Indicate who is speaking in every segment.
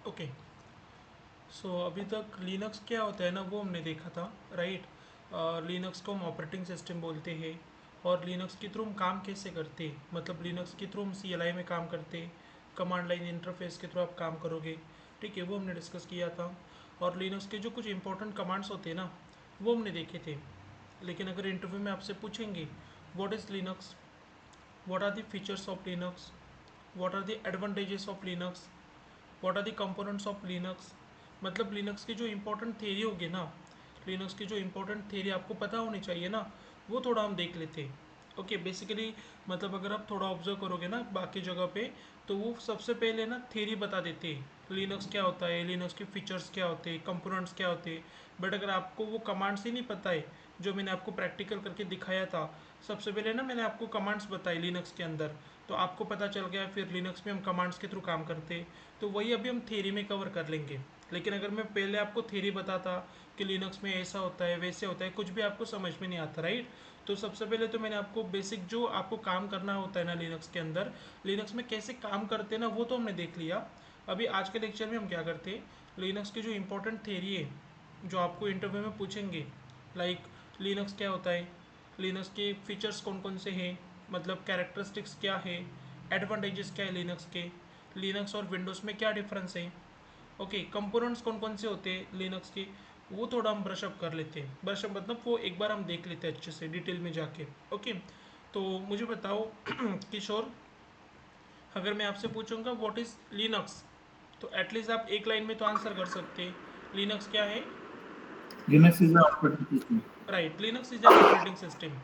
Speaker 1: Okay. सो अभी तक Linux क्या होता है ना वो हमने देखा था, राइट। लिनक्स को हम ऑपरेटिंग सिस्टम बोलते हैं। और लिनक्स के थ्रू हम काम कैसे करते हैं, मतलब लिनक्स के थ्रू हम CLI में काम करते हैं, कमांड लाइन इंटरफेस के थ्रू आप काम करोगे, ठीक है, वो हमने डिस्कस किया था। और लिनक्स के जो कुछ इंपॉर्टेंट कमांड्स होते हैं ना वो हमने देखे थे। लेकिन अगर इंटरव्यू में आपसे पूछेंगे what is Linux, what are the features of Linux, what are the advantages of Linux, what are the components of Linux, मतलब लिनक्स की जो इंपॉर्टेंट थेरी होगी ना, लिनक्स की जो इंपॉर्टेंट थेरी आपको पता होनी चाहिए ना, वो थोड़ा हम देख लेते हैं। ओके, बेसिकली मतलब अगर आप थोड़ा ऑब्जर्व करोगे ना बाकी जगह पे, तो वो सबसे पहले ना थेरी बता देते हैं, लिनक्स क्या होता है, लिनक्स के फीचर्स क्या होते हैं, कंपोनेंट्स क्या होते हैं। बट अगर आपको वो कमांड्स ही नहीं पता है जो मैंने आपको प्रैक्टिकल करके दिखाया था, सबसे पहले ना मैंने आपको कमांड्स बताई लिनक्स के अंदर, तो आपको पता चल गया फिर लिनक्स में हम कमांड्स के थ्रू काम करते हैं। तो वही अभी हम थ्योरी में कवर कर लेंगे। लेकिन अगर मैं पहले आपको थ्योरी बताता कि लिनक्स में ऐसा होता है वैसे होता है, कुछ भी आपको समझ में नहीं आता, राइट। तो सबसे पहले तो मैंने आपको बेसिक जो आपको काम करना होता है ना लिनक्स के अंदर, लिनक्स में कैसे काम करते हैं ना वो तो हमने देख लिया। अभी आज के लेक्चर में हम क्या करते हैं, लिनक्स की जो इंपॉर्टेंट थ्योरी है जो आपको इंटरव्यू में पूछेंगे, लाइक लिनक्स क्या होता है, लिनक्स के फीचर्स कौन कौन से हैं, मतलब कैरेक्टरिस्टिक्स क्या है, एडवांटेजेस क्या है लिनक्स के, लिनक्स और विंडोज़ में क्या डिफरेंस है, ओके, कंपोनेंट्स कौन कौन से होते हैं लिनक्स के, वो थोड़ा हम ब्रशअप कर लेते हैं। ब्रशअप मतलब वो एक बार हम देख लेते हैं अच्छे से डिटेल में जाके। ओके, तो मुझे बताओ किशोर, अगर मैं आपसे पूछूंगा व्हाट इज़ लिनक्स, तो एटलीस्ट आप एक लाइन में तो आंसर कर सकते हैं, लिनक्स क्या है।
Speaker 2: Linux is an operating system.
Speaker 1: Right, Linux is an operating system.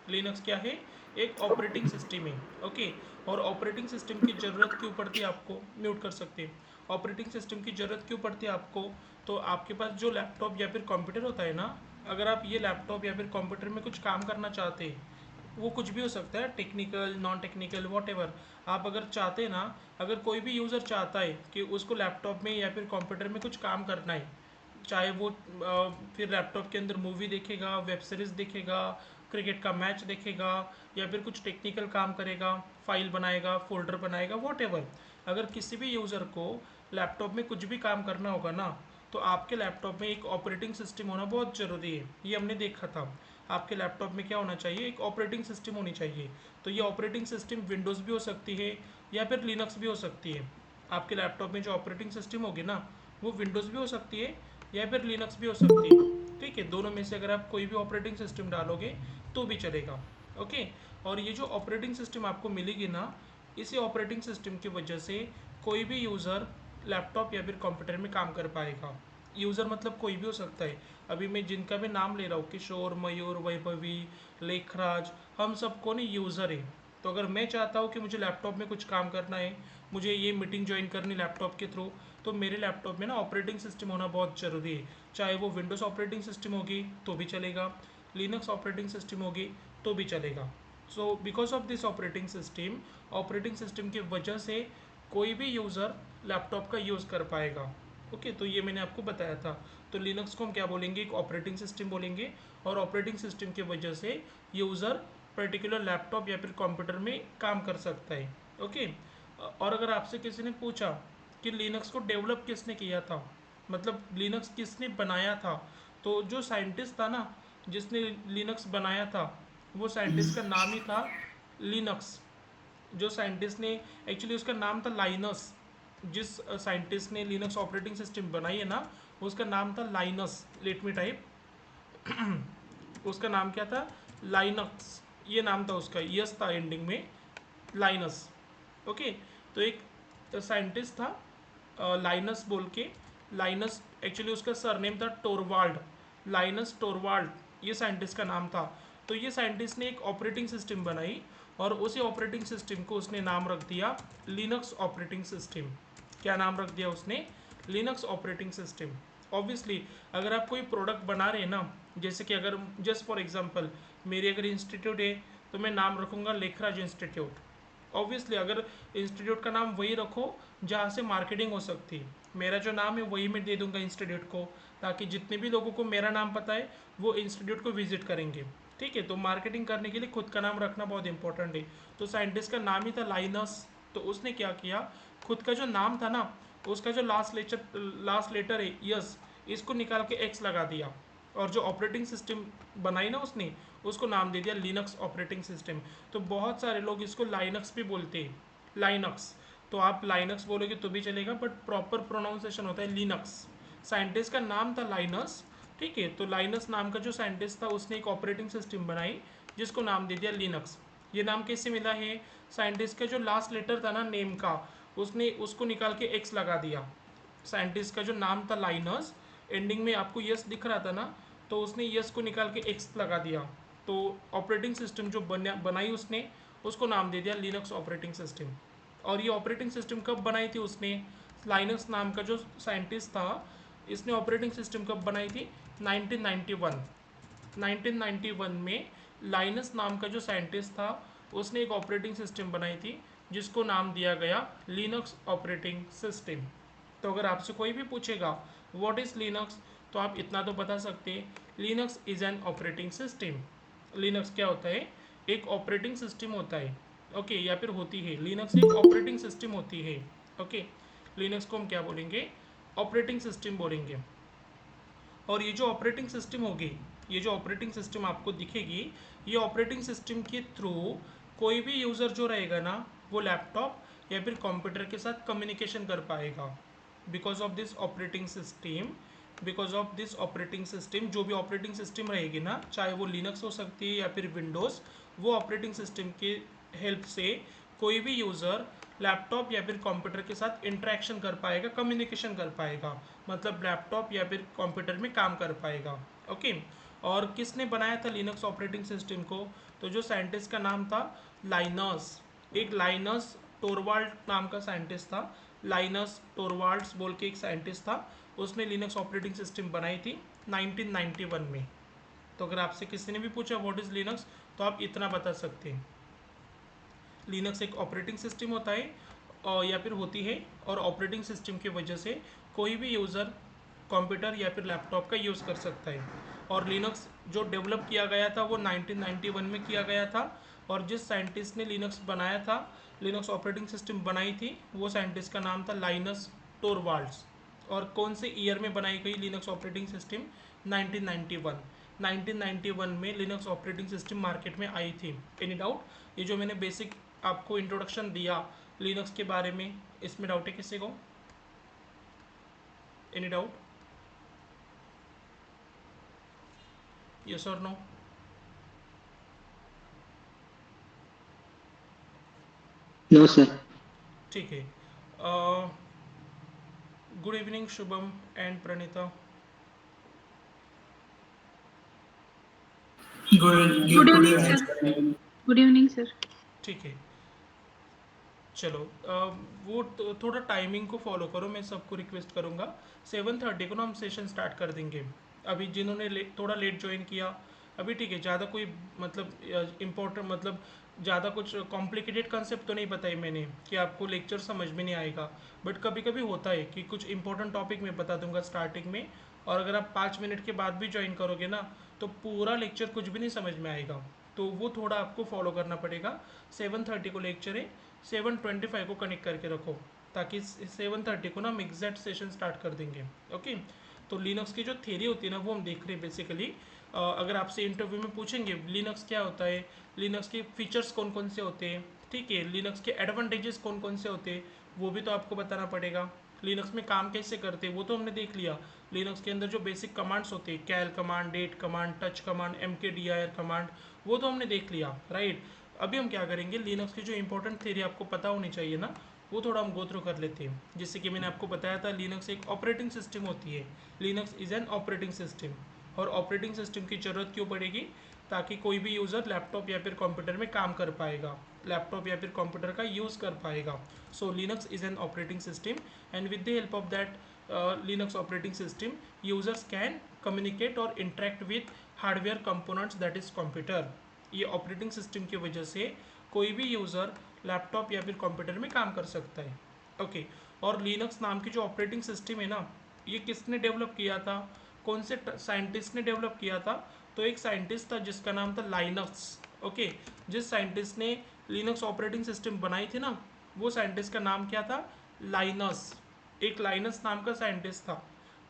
Speaker 1: Linux क्या है, एक ऑपरेटिंग सिस्टम है। ओके, और ऑपरेटिंग सिस्टम की ज़रूरत क्यों पड़ती है आपको, म्यूट कर सकते हैं, ऑपरेटिंग सिस्टम की ज़रूरत क्यों पड़ती है आपको, तो आपके पास जो लैपटॉप या फिर कंप्यूटर होता है ना, अगर आप ये लैपटॉप या फिर कंप्यूटर में कुछ काम करना चाहते हैं, वो कुछ भी हो सकता है, technical non technical what ever, आप अगर चाहते हैं ना, अगर कोई भी यूज़र चाहता है कि उसको लैपटॉप में या फिर कंप्यूटर में कुछ काम करना है, चाहे वो फिर लैपटॉप के अंदर मूवी देखेगा, वेब सीरीज़ देखेगा, क्रिकेट का मैच देखेगा, या फिर कुछ टेक्निकल काम करेगा, फाइल बनाएगा, फोल्डर बनाएगा, वॉट एवर, अगर किसी भी यूज़र को लैपटॉप में कुछ भी काम करना होगा ना, तो आपके लैपटॉप में एक ऑपरेटिंग सिस्टम होना बहुत ज़रूरी है। ये हमने देखा था, आपके लैपटॉप में क्या होना चाहिए, एक ऑपरेटिंग सिस्टम होनी चाहिए। तो ये ऑपरेटिंग सिस्टम विंडोज़ भी हो सकती है या फिर लिनक्स भी हो सकती है। आपके लैपटॉप में जो ऑपरेटिंग सिस्टम होगी ना, वो विंडोज़ भी हो सकती है या फिर लिनक्स भी हो सकती है, ठीक है। दोनों में से अगर आप कोई भी ऑपरेटिंग सिस्टम डालोगे तो भी चलेगा। ओके, और ये जो ऑपरेटिंग सिस्टम आपको मिलेगी ना, इसी ऑपरेटिंग सिस्टम की वजह से कोई भी यूज़र लैपटॉप या फिर कंप्यूटर में काम कर पाएगा। यूज़र मतलब कोई भी हो सकता है। अभी मैं जिनका भी नाम ले रहा हूँ, किशोर, मयूर, वैभवी, लेखराज, हम सब कौन यूज़र है। तो अगर मैं चाहता हूँ कि मुझे लैपटॉप में कुछ काम करना है, मुझे ये मीटिंग ज्वाइन करनी लैपटॉप के थ्रू, तो मेरे लैपटॉप में ना ऑपरेटिंग सिस्टम होना बहुत ज़रूरी है। चाहे वो विंडोज़ ऑपरेटिंग सिस्टम होगी तो भी चलेगा, लिनक्स ऑपरेटिंग सिस्टम होगी तो भी चलेगा। So because of this operating system की वजह से कोई भी यूज़र लैपटॉप का यूज़ कर पाएगा। ओके, तो ये मैंने आपको बताया था। तो लिनक्स को हम क्या बोलेंगे, एक ऑपरेटिंग सिस्टम बोलेंगे, और ऑपरेटिंग सिस्टम की वजह से यूज़र पर्टिकुलर लैपटॉप या फिर कंप्यूटर में काम कर सकता है। ओके, और अगर आपसे किसी ने पूछा कि लिनक्स को डेवलप किसने किया था, मतलब लिनक्स किसने बनाया था, तो जो साइंटिस्ट था ना जिसने लिनक्स बनाया था, वो साइंटिस्ट का नाम ही था लिनक्स। जो साइंटिस्ट ने, एक्चुअली उसका नाम था लाइनस, जिस साइंटिस्ट ने लिनक्स ऑपरेटिंग सिस्टम बनाई है ना, उसका नाम था लाइनस। लेट मी टाइप, उसका नाम क्या था, लाइनक्स, ये नाम था उसका, यस था एंडिंग में, लाइनस। ओके, तो एक साइंटिस्ट था लाइनस बोल के, लाइनस एक्चुअली उसका सरनेम था टोरवाल्ड, लाइनस टोरवाल्ड, ये साइंटिस्ट का नाम था। तो ये साइंटिस्ट ने एक ऑपरेटिंग सिस्टम बनाई, और उसी ऑपरेटिंग सिस्टम को उसने नाम रख दिया लिनक्स ऑपरेटिंग सिस्टम। क्या नाम रख दिया उसने, लिनक्स ऑपरेटिंग सिस्टम। ऑब्वियसली अगर आप कोई प्रोडक्ट बना रहे हैं ना, जैसे कि अगर जस्ट फॉर एग्जांपल मेरी अगर इंस्टीट्यूट है, तो मैं नाम रखूँगा लेखराज इंस्टीट्यूट। ऑब्वियसली अगर इंस्टीट्यूट का नाम वही रखो जहाँ से मार्केटिंग हो सकती है, मेरा जो नाम है वही मैं दे दूंगा इंस्टीट्यूट को, ताकि जितने भी लोगों को मेरा नाम पता है वो इंस्टीट्यूट को विजिट करेंगे, ठीक है। तो मार्केटिंग करने के लिए खुद का नाम रखना बहुत इंपॉर्टेंट है। तो साइंटिस्ट का नाम ही था लाइनस, तो उसने क्या किया, खुद का जो नाम था ना उसका जो लास्ट लेटर है यस, इसको निकाल के एक्स लगा दिया, और जो ऑपरेटिंग सिस्टम बनाई ना उसने, उसको नाम दे दिया लिनक्स ऑपरेटिंग सिस्टम। तो बहुत सारे लोग इसको लाइनक्स भी बोलते हैं, लाइनक्स। तो आप लाइनक्स बोलोगे तो भी चलेगा, बट प्रॉपर प्रोनाउंसिएशन होता है लिनक्स। साइंटिस्ट का नाम था लाइनस, ठीक है। तो लाइनस नाम का जो साइंटिस्ट था उसने एक ऑपरेटिंग सिस्टम बनाई जिसको नाम दे दिया लिनक्स। ये नाम कैसे मिला है? साइंटिस्ट का जो लास्ट लेटर था ना नेम का, उसने उसको निकाल के एक्स लगा दिया। साइंटिस्ट का जो नाम था लाइनस, एंडिंग में आपको यस दिख रहा था ना, तो उसने यस को निकाल के एक्स लगा दिया। तो ऑपरेटिंग सिस्टम जो बनाई उसने, उसको नाम दे दिया लिनक्स ऑपरेटिंग सिस्टम। और ये ऑपरेटिंग सिस्टम कब बनाई थी उसने? लाइनक्स नाम का जो साइंटिस्ट था, इसने ऑपरेटिंग सिस्टम कब बनाई थी? 1991। 1991 में लाइनस नाम का जो साइंटिस्ट था, उसने एक ऑपरेटिंग सिस्टम बनाई थी जिसको नाम दिया गया लिनक्स ऑपरेटिंग सिस्टम। तो अगर आपसे कोई भी पूछेगा व्हाट इज़ लिनक्स, तो आप इतना तो बता सकते हैं, Linux is an operating system. Linux क्या होता है? एक ऑपरेटिंग सिस्टम होता है, ओके, या फिर होती है। लिनक्स एक ऑपरेटिंग सिस्टम होती है, ओके। लिनक्स को हम क्या बोलेंगे? ऑपरेटिंग सिस्टम बोलेंगे। और ये जो ऑपरेटिंग सिस्टम होगी, ये जो ऑपरेटिंग सिस्टम आपको दिखेगी, ये ऑपरेटिंग सिस्टम के थ्रू कोई भी यूज़र जो रहेगा ना, वो लैपटॉप या फिर कंप्यूटर के साथ कम्युनिकेशन कर पाएगा। Because of this operating system, because of this operating system, जो भी ऑपरेटिंग सिस्टम रहेगी ना, चाहे वो लिनक्स हो सकती है या फिर विंडोज़, वो ऑपरेटिंग सिस्टम के हेल्प से कोई भी यूज़र लैपटॉप या फिर कंप्यूटर के साथ इंटरेक्शन कर पाएगा, कम्युनिकेशन कर पाएगा, मतलब लैपटॉप या फिर कंप्यूटर में काम कर पाएगा, ओके। और किसने बनाया था लिनक्स ऑपरेटिंग सिस्टम को? तो जो साइंटिस्ट का नाम था लाइनस, एक लाइनस टोरवाल्ड नाम का साइंटिस्ट था। लाइनस टोरवाल्ड्स बोल के एक साइंटिस्ट था, उसने लिनक्स ऑपरेटिंग सिस्टम बनाई थी 1991 में। तो अगर आपसे किसी ने भी पूछा व्हाट इज़ लिनक्स, तो आप इतना बता सकते हैं, लिनक्स एक ऑपरेटिंग सिस्टम होता है और या फिर होती है, और ऑपरेटिंग सिस्टम की वजह से कोई भी यूज़र कंप्यूटर या फिर लैपटॉप का यूज़ कर सकता है। और लिनक्स जो डेवलप किया गया था वो 1991 में किया गया था, और जिस साइंटिस्ट ने लिनक्स बनाया था, लिनक्स ऑपरेटिंग सिस्टम बनाई थी, वो साइंटिस्ट का नाम था लाइनस टोरवाल्ड्स। और कौन से ईयर में बनाई गई लिनक्स ऑपरेटिंग सिस्टम? 1991। 1991 में लिनक्स ऑपरेटिंग सिस्टम मार्केट में आई थी। Any doubt? ये जो मैंने बेसिक आपको इंट्रोडक्शन दिया लिनक्स के बारे में, इसमें डाउट है किसी को? Any doubt? यस और नो?
Speaker 3: No sir.
Speaker 1: ठीक है। Good evening Shubham and Praneeta.
Speaker 4: Good
Speaker 2: good
Speaker 4: evening
Speaker 2: evening
Speaker 4: sir.
Speaker 2: Sir.
Speaker 4: Good evening sir.
Speaker 1: ठीक है, चलो वो थोड़ा टाइमिंग को फॉलो करो, मैं सबको रिक्वेस्ट करूँगा। 7:30 को ना हम सेशन स्टार्ट कर देंगे। अभी जिन्होंने थोड़ा लेट ज्वाइन किया, अभी ठीक है, ज़्यादा कोई मतलब इम्पोर्टेंट मतलब ज़्यादा कुछ कॉम्प्लिकेटेड कंसेप्ट तो नहीं बताई मैंने कि आपको लेक्चर समझ में नहीं आएगा। बट कभी कभी होता है कि कुछ इंपॉर्टेंट टॉपिक मैं बता दूंगा स्टार्टिंग में, और अगर आप 5 मिनट के बाद भी ज्वाइन करोगे ना, तो पूरा लेक्चर कुछ भी नहीं समझ में आएगा। तो वो थोड़ा आपको फॉलो करना पड़ेगा। 7:30 को लेक्चर है, 7:25 को कनेक्ट करके रखो, ताकि 7:30 को ना हम एग्जैक्ट सेशन स्टार्ट कर देंगे, ओके। तो लिनक्स की जो थ्योरी होती है ना, वो हम देख रहे हैं बेसिकली। अगर आपसे इंटरव्यू में पूछेंगे लिनक्स क्या होता है, लिनक्स के फीचर्स कौन कौन से होते हैं, ठीक है, लिनक्स के एडवांटेजेस कौन कौन से होते हैं, वो भी तो आपको बताना पड़ेगा। लिनक्स में काम कैसे करते हैं वो तो हमने देख लिया। लिनक्स के अंदर जो बेसिक कमांड्स होते हैं, cal command, date command, touch command, mkdir command, वो तो हमने देख लिया, राइट। अभी हम क्या करेंगे, लिनक्स की जो इंपॉर्टेंट थ्योरी आपको पता होनी चाहिए ना, वो थोड़ा हम गो थ्रू कर लेते हैं। जैसे कि मैंने आपको बताया था, लिनक्स एक ऑपरेटिंग सिस्टम होती है। Linux is an operating system. और ऑपरेटिंग सिस्टम की ज़रूरत क्यों पड़ेगी? ताकि कोई भी यूज़र लैपटॉप या फिर कंप्यूटर में काम कर पाएगा, लैपटॉप या फिर कंप्यूटर का यूज़ कर पाएगा। So Linux is an operating system, and with the help of that Linux operating system, users can communicate और interact with hardware components that is computer. ये ऑपरेटिंग सिस्टम की वजह से कोई भी यूज़र लैपटॉप या फिर कंप्यूटर में काम कर सकता है, ओके। और लिनक्स नाम की जो ऑपरेटिंग सिस्टम है ना, ये किसने डेवलप किया था? कौन से साइंटिस्ट ने डेवलप किया था? तो एक साइंटिस्ट था जिसका नाम था लाइनक्स, ओके। जिस साइंटिस्ट ने लिनक्स ऑपरेटिंग सिस्टम बनाई थी ना, वो साइंटिस्ट का नाम क्या था? लाइनस। एक लाइनस नाम का साइंटिस्ट था।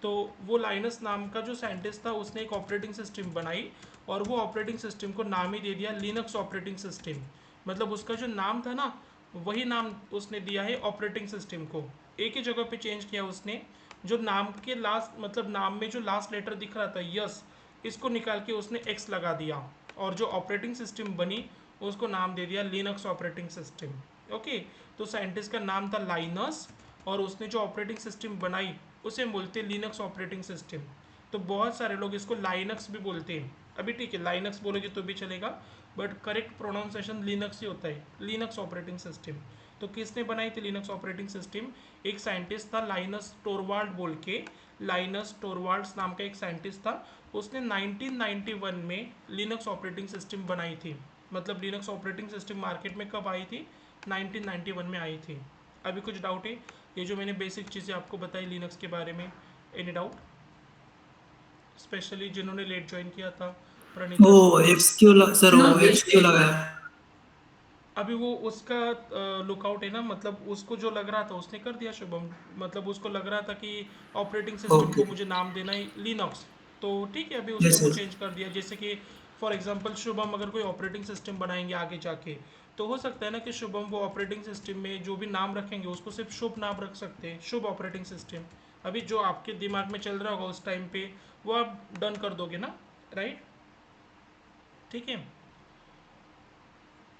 Speaker 1: तो वो लाइनस नाम का जो साइंटिस्ट था उसने एक ऑपरेटिंग सिस्टम बनाई और वो ऑपरेटिंग सिस्टम को नाम ही दे दिया लिनक्स ऑपरेटिंग सिस्टम। मतलब उसका जो नाम था ना वही नाम उसने दिया है ऑपरेटिंग सिस्टम को। एक ही जगह पे चेंज किया उसने, जो नाम के लास्ट मतलब नाम में जो लास्ट लेटर दिख रहा था यस, इसको निकाल के उसने एक्स लगा दिया और जो ऑपरेटिंग सिस्टम बनी उसको नाम दे दिया लिनक्स ऑपरेटिंग सिस्टम। ओके, तो साइंटिस्ट का नाम था लाइनस और उसने जो ऑपरेटिंग सिस्टम बनाई उसे बोलते हैं लिनक्स ऑपरेटिंग सिस्टम। तो बहुत सारे लोग इसको लाइनक्स भी बोलते हैं। अभी ठीक है, लाइनक्स बोलोगे तो भी चलेगा, बट करेक्ट प्रोनाउंसिएशन लिनक्स ही होता है, लिनक्स ऑपरेटिंग सिस्टम। तो किसने बनाई थी लिनक्स ऑपरेटिंग सिस्टम? एक साइंटिस्ट था लाइनस टोरवाल्ड बोल के, लाइनस टोरवाल्ड्स नाम का एक साइंटिस्ट था। उसने 1991 में लिनक्स ऑपरेटिंग सिस्टम बनाई थी। मतलब लिनक्स ऑपरेटिंग सिस्टम मार्केट में कब आई थी? 1991 में आई थी। अभी कुछ डाउट है? ये जो मैंने बेसिक चीज़ें आपको बताई लिनक्स के बारे में, एनी डाउट? स्पेशली जिन्होंने लेट ज्वाइन किया था, प्रणीता
Speaker 2: वो
Speaker 1: Shubham.
Speaker 2: X Q sir,
Speaker 4: No,
Speaker 2: वो
Speaker 4: sir.
Speaker 2: एक्स क्यू लगाया।
Speaker 1: अभी वो उसका लुकआउट है ना, मतलब उसको जो लग रहा था उसने कर दिया शुभम। मतलब उसको लग रहा था कि ऑपरेटिंग सिस्टम
Speaker 2: ओके।
Speaker 1: को मुझे नाम देना है लिनक्स, तो ठीक है अभी उसने
Speaker 2: यस
Speaker 1: वो
Speaker 2: सर।
Speaker 1: चेंज कर दिया। जैसे कि फॉर एग्जांपल शुभम अगर कोई ऑपरेटिंग सिस्टम बनाएंगे आगे जाके, तो हो सकता है ना कि शुभम वो ऑपरेटिंग सिस्टम में जो भी नाम रखेंगे उसको सिर्फ शुभ नाम रख सकते हैं, शुभ ऑपरेटिंग सिस्टम। अभी जो आपके दिमाग में चल रहा होगा उस टाइम पे वो आप डन कर दोगे ना, राइट? ठीक है,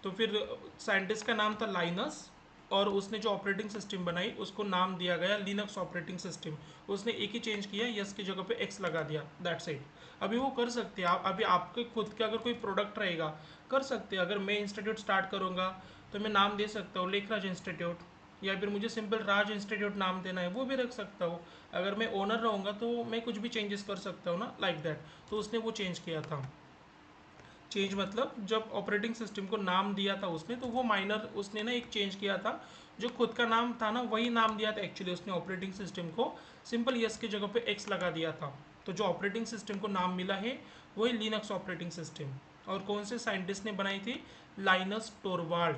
Speaker 1: तो फिर साइंटिस्ट का नाम था लाइनस और उसने जो ऑपरेटिंग सिस्टम बनाई उसको नाम दिया गया लिनक्स ऑपरेटिंग सिस्टम। उसने एक ही चेंज किया, यस की जगह पे एक्स लगा दिया, दैट्स इट। अभी वो कर सकते हैं आप, अभी आपके खुद का अगर कोई प्रोडक्ट रहेगा कर सकते हैं। अगर मैं इंस्टीट्यूट स्टार्ट करूँगा तो मैं नाम दे सकता हूँ लेखराज इंस्टीट्यूट, या फिर मुझे सिंपल राज इंस्टीट्यूट नाम देना है वो भी रख सकता हूँ। अगर मैं ओनर रहूँगा तो मैं कुछ भी चेंजेस कर सकता हूँ ना, लाइक दैट। तो उसने वो चेंज किया था। चेंज मतलब जब ऑपरेटिंग सिस्टम को नाम दिया था उसने, तो वो माइनर उसने ना एक चेंज किया था। जो खुद का नाम था ना वही नाम दिया था एक्चुअली उसने ऑपरेटिंग सिस्टम को, सिंपल यस की जगह पे एक्स लगा दिया था। तो जो ऑपरेटिंग सिस्टम को नाम मिला है वही लिनक्स ऑपरेटिंग सिस्टम। और कौन से साइंटिस्ट ने बनाई थी? लाइनस टोरवाल्ड।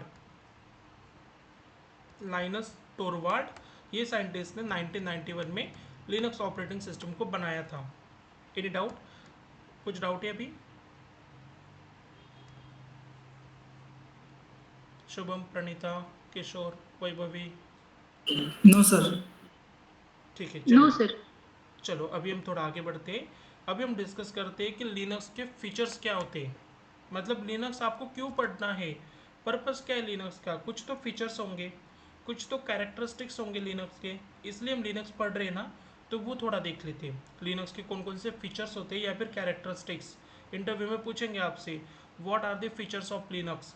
Speaker 1: लाइनस टोरवाल्ड ये साइंटिस्ट ने 1991 में लिनक्स ऑपरेटिंग सिस्टम को बनाया था। Any doubt? कुछ डाउट है अभी? शुभम, प्रणीता, किशोर, वैभवी?
Speaker 2: No sir.
Speaker 1: ठीक है,
Speaker 4: No,
Speaker 1: चलो।
Speaker 4: sir.
Speaker 1: चलो अभी हम थोड़ा आगे बढ़ते हैं। अभी हम डिस्कस करते हैं कि लिनक्स के फीचर्स क्या होते हैं। मतलब लिनक्स आपको क्यों पढ़ना है, पर्पस क्या है लिनक्स का। कुछ तो फीचर्स होंगे, कुछ तो कैरेक्टरिस्टिक्स होंगे लिनक्स के, इसलिए हम लिनक्स पढ़ रहे हैं ना। तो वो थोड़ा देख लेते हैं लिनक्स के कौन कौन से फीचर्स होते हैं या फिर कैरेक्टरिस्टिक्स। इंटरव्यू में पूछेंगे आपसे what are the features of Linux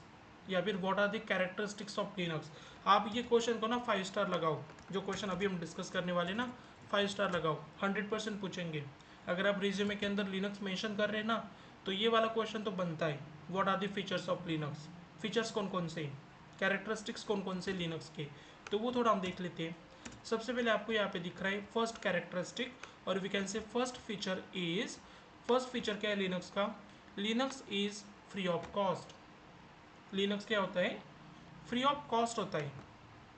Speaker 1: या फिर what are the characteristics of Linux. आप ये क्वेश्चन को ना 5 स्टार लगाओ। जो क्वेश्चन अभी हम डिस्कस करने वाले ना 5 स्टार लगाओ, 100% पूछेंगे। अगर आप रिज्यूमे के अंदर लिनक्स मेंशन कर रहे हैं ना तो ये वाला क्वेश्चन तो बनता है, what are the features of Linux. Features कौन कौन से, कैरेक्टरिस्टिक्स कौन कौन से लिनक्स के, तो वो थोड़ा हम देख लेते हैं। सबसे पहले आपको यहाँ पे दिख रहा है फर्स्ट कैरेक्टरिस्टिक, और we can say first feature is, first feature क्या है लिनक्स का? Linux is free of cost. Linux क्या होता है? फ्री ऑफ कॉस्ट होता है।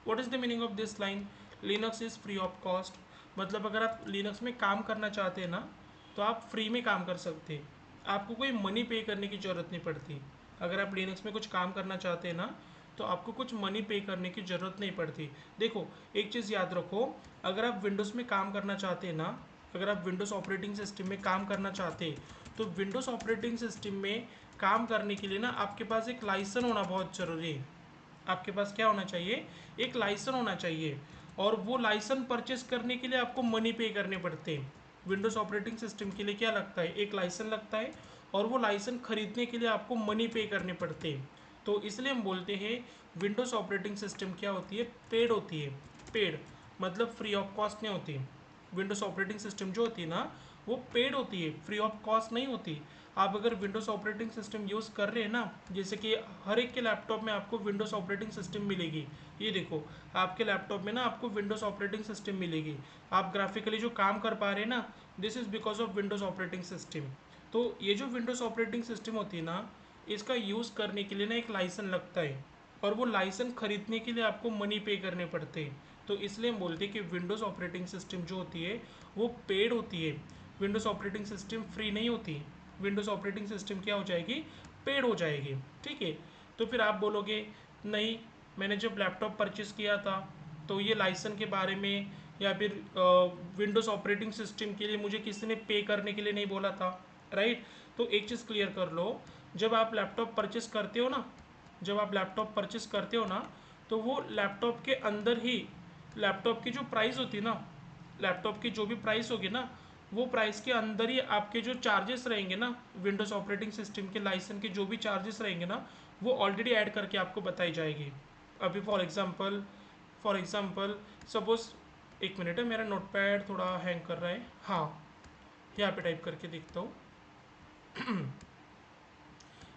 Speaker 1: What is the meaning of this line? Linux is free of cost मतलब अगर आप लिनक्स में काम करना चाहते हैं ना तो आप फ्री में काम कर सकते हैं, आपको कोई मनी पे करने की ज़रूरत नहीं पड़ती। अगर आप लिनक्स में कुछ काम करना चाहते हैं ना तो आपको कुछ मनी पे करने की ज़रूरत नहीं पड़ती। देखो एक चीज़ याद रखो, अगर आप विंडोज़ में काम करना चाहते हैं ना, अगर आप विंडोज़ ऑपरेटिंग सिस्टम में काम करना चाहते हैं तो विंडोज़ ऑपरेटिंग सिस्टम में काम करने के लिए ना आपके पास एक लाइसेंस होना बहुत ज़रूरी है। आपके पास क्या होना चाहिए? एक लाइसेंस होना चाहिए। और वो लाइसेंस परचेस करने के लिए आपको मनी पे करने पड़ते हैं। विंडोज़ ऑपरेटिंग सिस्टम के लिए क्या लगता है? एक लाइसेंस लगता है, और वो लाइसेंस खरीदने के लिए आपको मनी पे करने पड़ते हैं। तो इसलिए हम बोलते हैं विंडोज़ ऑपरेटिंग सिस्टम क्या होती है? पेड होती है। पेड मतलब फ्री ऑफ कॉस्ट नहीं होती। विंडोज़ ऑपरेटिंग सिस्टम जो होती है ना वो पेड होती है, फ्री ऑफ कॉस्ट नहीं होती। आप अगर विंडोज़ ऑपरेटिंग सिस्टम यूज़ कर रहे हैं ना, जैसे कि हर एक के लैपटॉप में आपको विंडोज़ ऑपरेटिंग सिस्टम मिलेगी। ये देखो आपके लैपटॉप में ना आपको विंडोज़ ऑपरेटिंग सिस्टम मिलेगी। आप ग्राफिकली जो काम कर पा रहे हैं ना, this is because of Windows operating system. तो ये जो विंडोज़ ऑपरेटिंग सिस्टम होती है ना, इसका यूज़ करने के लिए ना एक लाइसेंस लगता है, और वो लाइसेंस खरीदने के लिए आपको मनी पे करने पड़ते हैं। तो इसलिए हम बोलते हैं कि विंडोज़ ऑपरेटिंग सिस्टम जो होती है वो पेड होती है, विंडोज़ ऑपरेटिंग सिस्टम फ्री नहीं होती। विंडोज़ ऑपरेटिंग सिस्टम क्या हो जाएगी, पेड हो जाएगी। ठीक है, तो फिर आप बोलोगे नहीं, मैंने जब लैपटॉप परचेस किया था तो ये लाइसेंस के बारे में या फिर विंडोज़ ऑपरेटिंग सिस्टम के लिए मुझे किसी ने पे करने के लिए नहीं बोला था, राइट। तो एक चीज़ क्लियर कर लो, जब आप लैपटॉप परचेस करते हो ना, जब आप लैपटॉप परचेस करते हो ना, तो वो लैपटॉप के अंदर ही लैपटॉप की जो प्राइस होती है ना, लैपटॉप की जो भी प्राइस होगी ना, वो प्राइस के अंदर ही आपके जो चार्जेस रहेंगे ना, विंडोज़ ऑपरेटिंग सिस्टम के लाइसेंस के जो भी चार्जेस रहेंगे ना, वो ऑलरेडी ऐड करके आपको बताई जाएगी। अभी फॉर एग्जांपल सपोज, एक मिनट है, मेरा नोटपैड थोड़ा हैंग कर रहा है। हाँ, यहाँ पे टाइप करके देखता हूँ।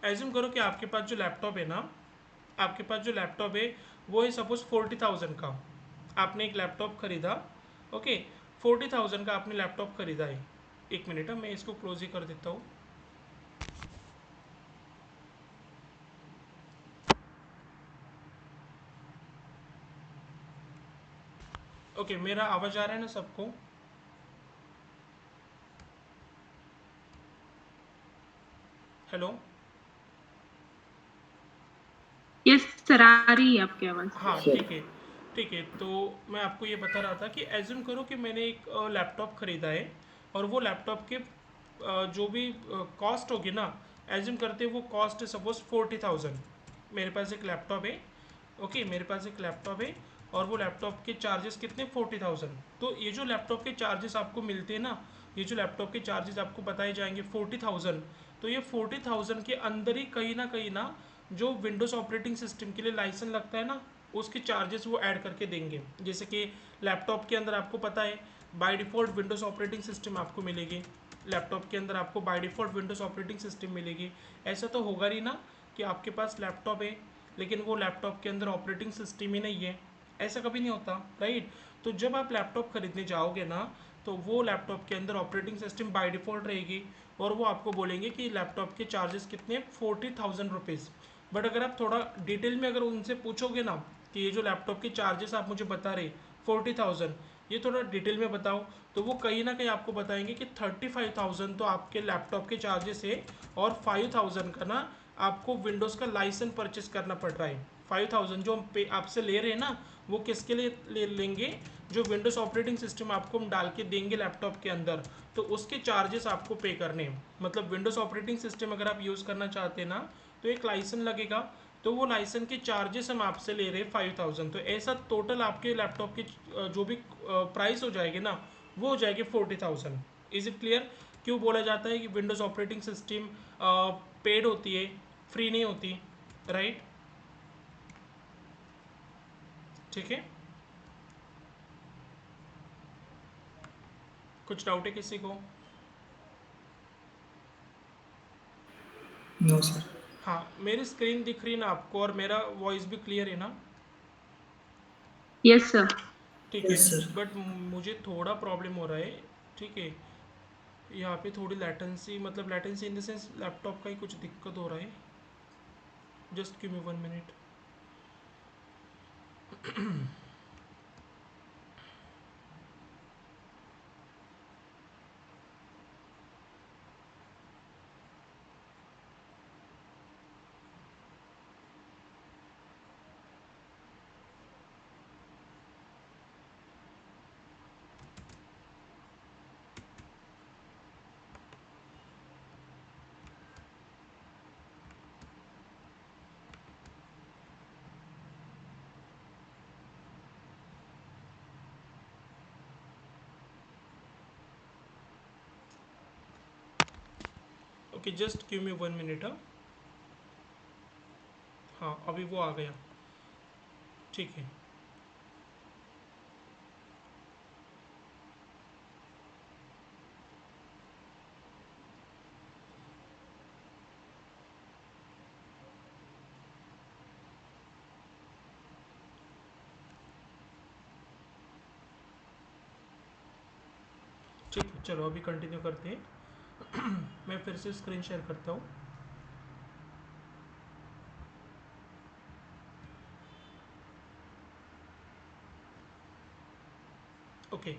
Speaker 1: एज्यूम करो कि आपके पास जो लैपटॉप है ना, आपके पास जो लैपटॉप है वो है सपोज 40,000 का। आपने एक लैपटॉप खरीदा, ओके, 40,000 का आपने लैपटॉप खरीदा है। एक मिनट है, मैं इसको क्लोज ही कर देता हूँ। ओके, मेरा आवाज़ आ रहा है ना सबको? हेलो।
Speaker 4: यस सर, आ रही है आपकी आवाज़।
Speaker 1: हाँ
Speaker 3: सर।
Speaker 1: ठीक है, ठीक है। तो मैं आपको ये बता रहा था कि एज्यूम करो कि मैंने एक लैपटॉप ख़रीदा है, और वो लैपटॉप के जो भी कॉस्ट होगी ना, एज्यूम करते हैं वो कॉस्ट है सपोज 40,000। मेरे पास एक लैपटॉप है, ओके, मेरे पास एक लैपटॉप है, और वो लैपटॉप के चार्जेस कितने, 40,000। तो ये जो लैपटॉप के चार्जेस आपको मिलते हैं ना, ये जो लैपटॉप के चार्जेस आपको बताए जाएंगे 40,000, तो ये 40,000 के अंदर ही कहीं ना जो विंडोज़ ऑपरेटिंग सिस्टम के लिए लाइसेंस लगता है ना, उसके चार्जेस वो ऐड करके देंगे। जैसे कि लैपटॉप के अंदर आपको पता है by default Windows operating system आपको मिलेगी, लैपटॉप के अंदर आपको bye default Windows operating system मिलेगी। ऐसा तो होगा नहीं ना कि आपके पास लैपटॉप है लेकिन वो लैपटॉप के अंदर ऑपरेटिंग सिस्टम ही नहीं है, ऐसा कभी नहीं होता, राइट। तो जब आप लैपटॉप खरीदने जाओगे ना, तो वो लैपटॉप के अंदर ऑपरेटिंग सिस्टम बाय डिफ़ॉल्ट रहेगी, और वो आपको बोलेंगे कि लैपटॉप के चार्जेस कितने, 40,000 रुपीज़। बट अगर आप थोड़ा डिटेल में अगर उनसे पूछोगे ना कि ये जो लैपटॉप के चार्जेस आप मुझे बता रहे 40,000, ये थोड़ा डिटेल में बताओ, तो वो कहीं ना कहीं आपको बताएंगे कि 35,000 तो आपके लैपटॉप के चार्जेस है, और 5,000 का ना आपको विंडोज़ का लाइसेंस परचेस करना पड़ रहा है। 5,000 जो हम पे आपसे ले रहे हैं ना, वो किसके लिए लेंगे, जो विंडोज़ ऑपरेटिंग सिस्टम आपको हम डाल के देंगे लैपटॉप के अंदर, तो उसके चार्जेस आपको पे करने हैं। मतलब विंडोज़ ऑपरेटिंग सिस्टम अगर आप यूज़ करना चाहते हैं ना, तो एक लाइसेंस लगेगा, तो वो लाइसेंस के चार्जेस हम आपसे ले रहे हैं 5,000। तो ऐसा टोटल आपके लैपटॉप की जो भी प्राइस हो जाएगी ना, वो हो जाएगी 40,000। Is it clear? क्यों बोला जाता है कि विंडोज़ ऑपरेटिंग सिस्टम पेड होती है, फ्री नहीं होती, राइट? ठीक है, कुछ डाउट है किसी को?
Speaker 2: No sir.
Speaker 1: हाँ, मेरी स्क्रीन दिख रही है ना आपको, और मेरा वॉइस भी क्लियर है ना?
Speaker 4: Yes sir.
Speaker 1: ठीक है,
Speaker 2: यस सर।
Speaker 1: बट मुझे थोड़ा प्रॉब्लम हो रहा है, ठीक है। यहाँ पे थोड़ी लेटेंसी, मतलब latency in the sense laptop का ही कुछ दिक्कत हो रहा है। Just give me 1 minute. Okay, just give me 1 minute. हाँ हाँ, अभी वो आ गया, ठीक है। ठीक है, चलो अभी कंटिन्यू करते हैं। मैं फिर से स्क्रीन शेयर करता हूँ। ओके,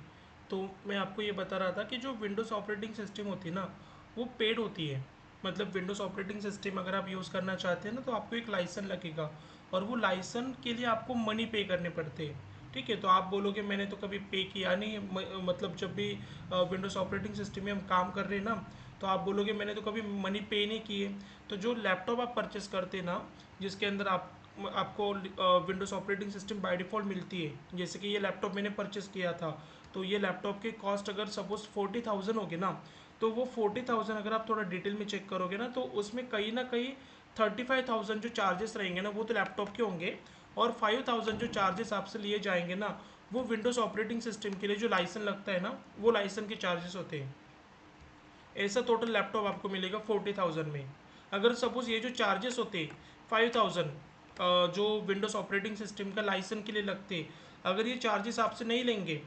Speaker 1: तो मैं आपको ये बता रहा था कि जो विंडोज़ ऑपरेटिंग सिस्टम होती है ना, वो पेड होती है। मतलब विंडोज़ ऑपरेटिंग सिस्टम अगर आप यूज़ करना चाहते हैं ना, तो आपको एक लाइसेंस लगेगा और वो लाइसेंस के लिए आपको मनी पे करने पड़ते हैं। ठीक है, तो आप बोलोगे मैंने तो कभी पे किया नहीं है, मतलब जब भी विंडोज़ ऑपरेटिंग सिस्टम में हम काम कर रहे हैं ना, तो आप बोलोगे मैंने तो कभी मनी पे नहीं किए। तो जो लैपटॉप आप परचेस करते हैं ना, जिसके अंदर आपको Windows operating system by default मिलती है, जैसे कि ये लैपटॉप मैंने परचेस किया था, तो ये लैपटॉप के कॉस्ट अगर सपोज 40,000 होगी ना, तो वो 40,000 अगर आप थोड़ा डिटेल में चेक करोगे ना, तो उसमें कहीं ना कहीं 35,000 जो चार्जेस रहेंगे ना, वो तो लैपटॉप के होंगे, और 5,000 जो चार्जेस आपसे लिए जाएंगे ना, वो विंडोज़ ऑपरेटिंग सिस्टम के लिए जो लाइसेंस लगता है ना, वो लाइसेंस के चार्जेस होते हैं। ऐसा टोटल लैपटॉप आपको मिलेगा 40,000 में। अगर सपोज ये जो चार्जेस होते 5,000 जो विंडोज़ ऑपरेटिंग सिस्टम का लाइसेंस के लिए लगते, अगर ये चार्जेस आपसे नहीं लेंगे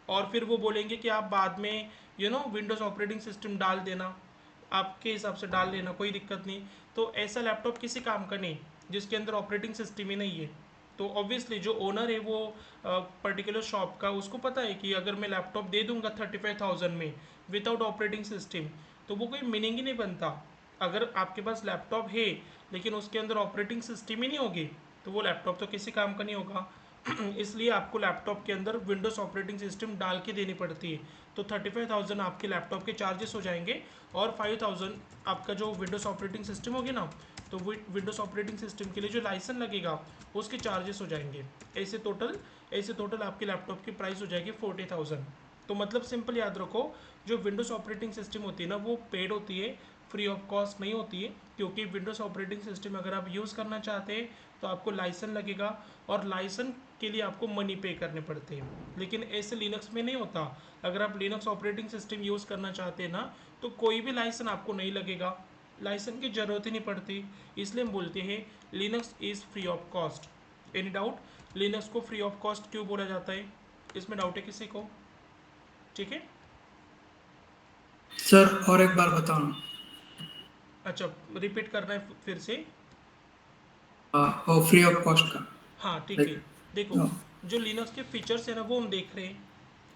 Speaker 1: और फिर वो बोलेंगे कि आप बाद में विंडोज़ ऑपरेटिंग सिस्टम डाल देना, आपके हिसाब से डाल लेना, कोई दिक्कत नहीं। तो ऐसा लैपटॉप किसी काम का नहीं जिसके अंदर ऑपरेटिंग सिस्टम ही नहीं है। तो ऑब्वियसली जो ओनर है वो पर्टिकुलर शॉप का, उसको पता है कि अगर मैं लैपटॉप दे दूंगा 35,000 में विदाउट ऑपरेटिंग सिस्टम, तो वो कोई मीनिंग ही नहीं बनता। अगर आपके पास लैपटॉप है लेकिन उसके अंदर ऑपरेटिंग सिस्टम ही नहीं होगी, तो वो लैपटॉप तो किसी काम का नहीं होगा। इसलिए आपको लैपटॉप के अंदर विंडोज़ ऑपरेटिंग सिस्टम डाल के देनी पड़ती है। तो 35,000 आपके लैपटॉप के चार्जेस हो जाएंगे, और 5,000 आपका जो विंडोज़ ऑपरेटिंग सिस्टम होगी ना, तो विंडोज़ ऑपरेटिंग सिस्टम के लिए जो लाइसेंस लगेगा उसके चार्जेस हो जाएंगे। ऐसे टोटल आपके लैपटॉप की प्राइस हो जाएगी 40,000। तो मतलब सिंपल याद रखो, जो विंडोज़ ऑपरेटिंग सिस्टम होती है ना, वो पेड होती है, फ्री ऑफ कॉस्ट नहीं होती है। क्योंकि विंडोज़ ऑपरेटिंग सिस्टम अगर आप यूज़ करना चाहते हैं तो आपको लाइसेंस लगेगा, और लाइसेंस के लिए आपको मनी पे करने पड़ते हैं। लेकिन ऐसे लिनक्स में नहीं होता। अगर आप लिनक्स ऑपरेटिंग सिस्टम यूज़ करना चाहते हैं ना, तो कोई भी लाइसेंस आपको नहीं लगेगा, लाइसेंस की ज़रूरत ही नहीं पड़ती। इसलिए हम बोलते हैं Linux is free of cost. Any doubt Linux को फ्री ऑफ कॉस्ट क्यों बोला जाता है? इसमें डाउट है किसी को? ठीक है।
Speaker 2: सर और एक बार बताओ ना।
Speaker 1: अच्छा, रिपीट करना है फिर से?
Speaker 2: वो फ्री ऑफ कॉस्ट का।
Speaker 1: हाँ ठीक है।
Speaker 2: लाइक।
Speaker 1: देखो, जो लिनक्स के फीचर्स है ना, वो हम देख रहे हैं।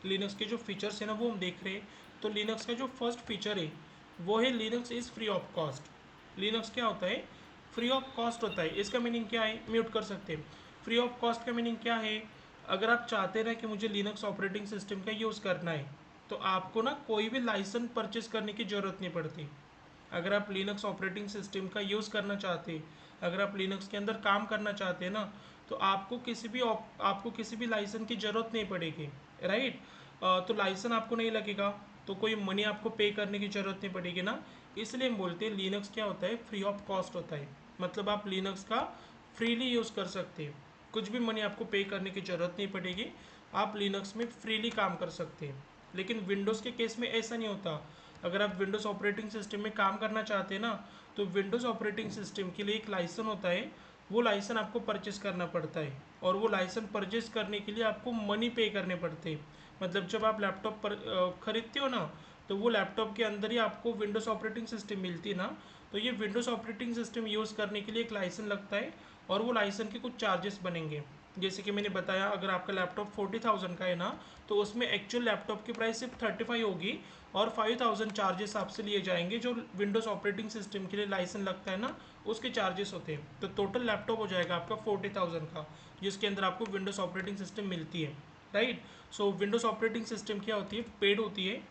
Speaker 1: लिनक्स के जो फीचर्स है ना, वो हम देख रहे हैं। तो लिनक्स का जो फर्स्ट फीचर है वो है Linux is free of cost. Linux क्या होता है? फ्री ऑफ कॉस्ट होता है। इसका मीनिंग क्या है? म्यूट कर सकते हैं। फ्री ऑफ कॉस्ट का मीनिंग क्या है? अगर आप चाहते हैं ना कि मुझे लिनक्स ऑपरेटिंग सिस्टम का यूज़ करना है, तो आपको ना कोई भी लाइसेंस परचेज करने की ज़रूरत नहीं पड़ती। अगर आप लिनक्स ऑपरेटिंग सिस्टम का यूज़ करना चाहते हैं, अगर आप लिनक्स के अंदर काम करना चाहते हैं ना, तो आपको किसी भी लाइसेंस की ज़रूरत नहीं पड़ेगी। राइट। तो लाइसेंस आपको नहीं लगेगा, तो कोई मनी आपको पे करने की ज़रूरत नहीं पड़ेगी ना। इसलिए हम बोलते हैं लिनक्स क्या होता है? फ्री ऑफ कॉस्ट होता है। मतलब आप लिनक्स का फ्रीली यूज़ कर सकते हैं, कुछ भी मनी आपको पे करने की ज़रूरत नहीं पड़ेगी। आप लिनक्स में फ्रीली काम कर सकते हैं। लेकिन विंडोज़ के केस में ऐसा नहीं होता। अगर आप विंडोज़ ऑपरेटिंग सिस्टम में काम करना चाहते हैं ना, तो विंडोज़ ऑपरेटिंग सिस्टम के लिए एक लाइसेंस होता है, वो लाइसेंस आपको परचेस करना पड़ता है, और वो लाइसेंस परचेस करने के लिए आपको मनी पे करने पड़ते हैं। मतलब जब आप लैपटॉप पर खरीदते हो ना, तो वो लैपटॉप के अंदर ही आपको विंडोज़ ऑपरेटिंग सिस्टम मिलती है ना, तो ये विंडोज़ ऑपरेटिंग सिस्टम यूज़ करने के लिए एक लाइसेंस लगता है, और वो लाइसेंस के कुछ चार्जेस बनेंगे। जैसे कि मैंने बताया, अगर आपका लैपटॉप 40,000 का है ना, तो उसमें एक्चुअल लैपटॉप की प्राइस सिर्फ 35 होगी, और 5,000 चार्जेस आपसे लिए जाएंगे जो विंडोज़ ऑपरेटिंग सिस्टम के लिए लाइसेंस लगता है ना, उसके चार्जेस होते हैं। तो टोटल लैपटॉप हो जाएगा आपका 40,000 का, जिसके अंदर आपको विंडोज़ ऑपरेटिंग सिस्टम मिलती है। राइट। सो विंडोज़ ऑपरेटिंग सिस्टम क्या होती है? पेड होती है।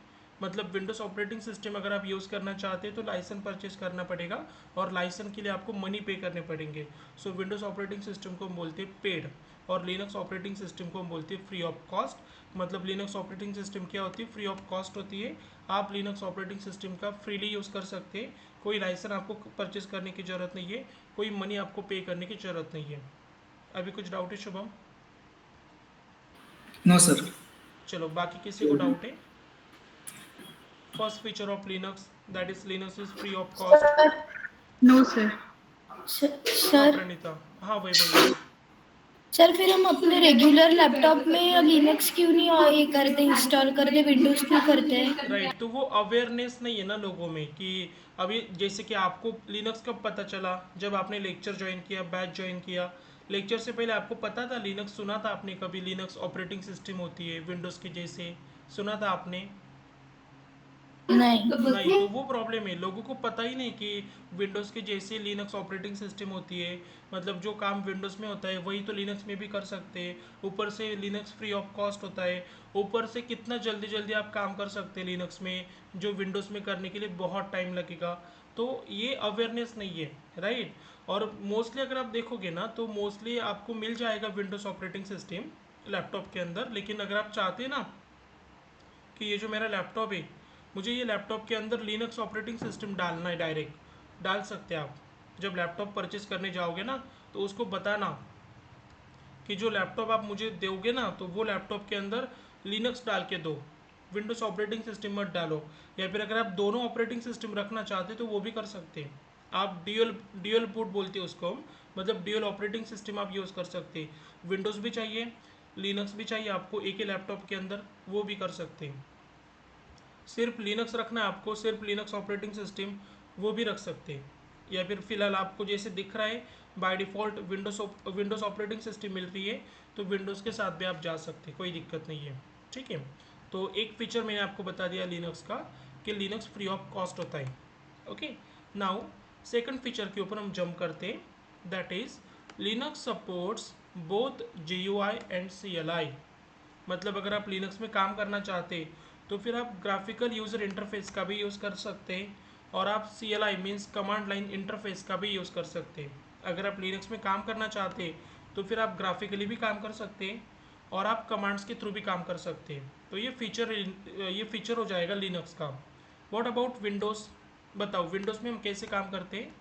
Speaker 1: मतलब विंडोज़ ऑपरेटिंग सिस्टम अगर आप यूज़ करना चाहते हैं तो लाइसेंस परचेज करना पड़ेगा, और लाइसेंस के लिए आपको मनी पे करने पड़ेंगे। सो विंडोज़ ऑपरेटिंग सिस्टम को हम बोलते हैं पेड, और लिनक्स ऑपरेटिंग सिस्टम को हम बोलते हैं फ्री ऑफ कॉस्ट। मतलब लिनक्स ऑपरेटिंग सिस्टम क्या होती है? फ्री ऑफ कॉस्ट होती है। आप लिनक्स ऑपरेटिंग सिस्टम का फ्रीली यूज़ कर सकते हैं, कोई लाइसेंस आपको परचेज करने की ज़रूरत नहीं है, कोई मनी आपको पे करने की ज़रूरत नहीं है। अभी कुछ डाउट है शुभम?
Speaker 2: No sir.
Speaker 1: चलो, बाकी किसी को डाउट है? First feature of Linux, that is Linux is free of cost.
Speaker 5: Sir
Speaker 4: no sir.
Speaker 1: हाँ
Speaker 5: सर
Speaker 1: प्रणीता, हाँ वही बोलिए।
Speaker 5: सर फिर हम अपने रेगुलर लैपटॉप में लिनक्स क्यों नहीं ये करते, इंस्टॉल करते, विंडोज क्यों करते हैं?
Speaker 1: राइट, तो वो अवेयरनेस नहीं है ना लोगों में कि अभी जैसे कि आपको लिनक्स कब पता चला? जब आपने लेक्चर ज्वाइन किया, बैच ज्वाइन किया, लेक्चर से पहले आपको पता था लिनक्स, सुना था आपने कभी लिनक्स ऑपरेटिंग सिस्टम होती है विंडोज़ के जैसे, सुना था आपने?
Speaker 5: नहीं।
Speaker 1: नहीं, तो वो प्रॉब्लम है, लोगों को पता ही नहीं कि विंडोज़ के जैसे लिनक्स ऑपरेटिंग सिस्टम होती है। मतलब जो काम विंडोज़ में होता है वही तो लिनक्स में भी कर सकते हैं। ऊपर से लिनक्स फ्री ऑफ कॉस्ट होता है, ऊपर से कितना जल्दी जल्दी आप काम कर सकते हैं लिनक्स में, जो विंडोज़ में करने के लिए बहुत टाइम लगेगा। तो ये अवेयरनेस नहीं है, राइट। और मोस्टली अगर आप देखोगे ना तो मोस्टली आपको मिल जाएगा विंडोज़ ऑपरेटिंग सिस्टम लैपटॉप के अंदर, लेकिन अगर आप चाहते हैं ना कि ये जो मेरा लैपटॉप है, मुझे ये लैपटॉप के अंदर लिनक्स ऑपरेटिंग सिस्टम डालना है, डायरेक्ट डाल सकते हैं आप। जब लैपटॉप परचेस करने जाओगे ना तो उसको बताना कि जो लैपटॉप आप मुझे दोगे ना तो वो लैपटॉप के अंदर लिनक्स डाल के दो, विंडोज़ ऑपरेटिंग सिस्टम मत डालो। या फिर अगर आप दोनों ऑपरेटिंग सिस्टम रखना चाहते हैं तो वो भी कर सकते हैं आप। ड्यूअल ड्यूअल बूट बोलते हैं उसको हम, मतलब ड्यूअल ऑपरेटिंग सिस्टम आप यूज़ कर सकते हैं। विंडोज़ भी चाहिए, लिनक्स भी चाहिए आपको एक ही लैपटॉप के अंदर, वो भी कर सकते हैं। सिर्फ लिनक्स रखना है आपको, सिर्फ लिनक्स ऑपरेटिंग सिस्टम, वो भी रख सकते हैं। या फिर फिलहाल आपको जैसे दिख रहा है by default Windows operating system मिल रही है, तो विंडोज़ के साथ भी आप जा सकते हैं, कोई दिक्कत नहीं है, ठीक है। तो एक फीचर मैंने आपको बता दिया लिनक्स का कि लिनक्स फ्री ऑफ कॉस्ट होता है। ओके, नाउ सेकंड फीचर के ऊपर हम जंप करते हैं, that is Linux supports both GUI and CLI। मतलब अगर आप लिनक्स में काम करना चाहते हैं तो फिर आप ग्राफिकल यूज़र इंटरफेस का भी यूज़ कर सकते हैं, और आप CLI means command line interface का भी यूज़ कर सकते हैं। अगर आप लिनक्स में काम करना चाहते हैं तो फिर आप ग्राफिकली भी काम कर सकते हैं और आप कमांड्स के थ्रू भी काम कर सकते हैं। तो ये फीचर हो जाएगा लिनक्स का। व्हाट अबाउट विंडोज़, बताओ विंडोज़ में हम कैसे काम करते हैं?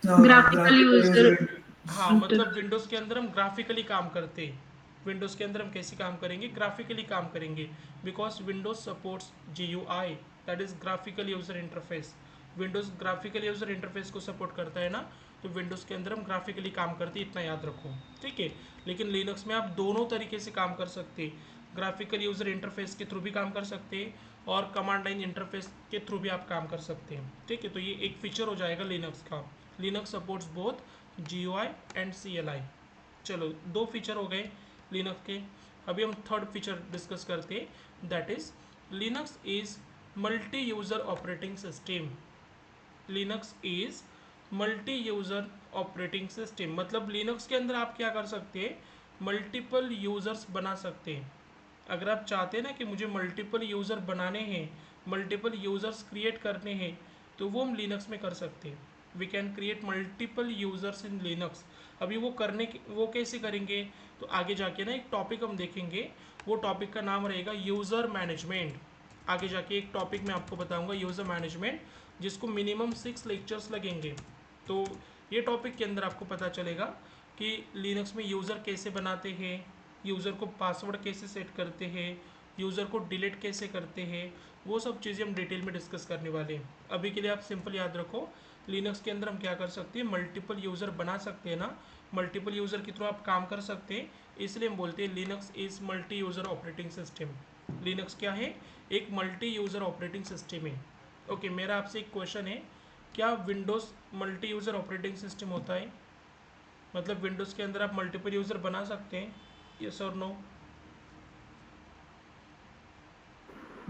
Speaker 4: ग्राफिकल यूजर
Speaker 1: हाँ, मतलब विंडोज़ के अंदर हम ग्राफिकली काम करते हैं। विंडोज़ के अंदर हम कैसे काम करेंगे? ग्राफिकली काम करेंगे, because Windows supports GUI, that is graphical user interface. Windows graphical user interface को सपोर्ट करता है ना, तो विंडोज़ के अंदर हम ग्राफिकली काम करते हैं, इतना याद रखो, ठीक है। लेकिन लिनक्स में आप दोनों तरीके से काम कर सकते हैं, ग्राफिकल यूज़र इंटरफेस के थ्रू भी काम कर सकते हैं और कमांड लाइन इंटरफेस के थ्रू भी आप काम कर सकते हैं, ठीक है। तो ये एक फीचर हो जाएगा लिनक्स का, Linux supports both GUI and CLI। चलो, दो फीचर हो गए लिनक्स के। अभी हम थर्ड फीचर डिस्कस करते हैं, that is Linux is multi user operating system. Linux is multi user operating system, मतलब लिनक्स के अंदर आप क्या कर सकते हैं, मल्टीपल यूज़र्स बना सकते हैं। अगर आप चाहते हैं ना कि मुझे मल्टीपल यूज़र बनाने हैं, मल्टीपल यूज़र्स क्रिएट करने हैं, तो वो हम लिनक्स में कर सकते हैं। We can create multiple users in Linux. अभी वो कैसे करेंगे, तो आगे जाके ना एक टॉपिक हम देखेंगे, वो टॉपिक का नाम रहेगा यूज़र मैनेजमेंट। आगे जाके एक टॉपिक मैं आपको बताऊंगा यूज़र मैनेजमेंट, जिसको मिनिमम 6 लेक्चर्स लगेंगे। तो ये टॉपिक के अंदर आपको पता चलेगा कि लिनक्स में यूज़र कैसे बनाते हैं, यूज़र को पासवर्ड कैसे सेट करते हैं, यूज़र को डिलीट कैसे करते हैं, वो सब चीज़ें हम डिटेल में डिस्कस करने वाले हैं। अभी के लिए आप सिंपल याद रखो, लिनक्स के अंदर हम क्या कर सकते हैं, मल्टीपल यूज़र बना सकते हैं ना, मल्टीपल यूज़र के थ्रू आप काम कर सकते हैं, इसलिए हम बोलते हैं Linux is multi user operating system. Linux क्या है, एक मल्टी यूज़र ऑपरेटिंग सिस्टम है। ओके, मेरा आपसे एक क्वेश्चन है, क्या Windows multi user operating system होता है? मतलब विंडोज़ के अंदर आप मल्टीपल यूज़र बना सकते हैं, यस और no?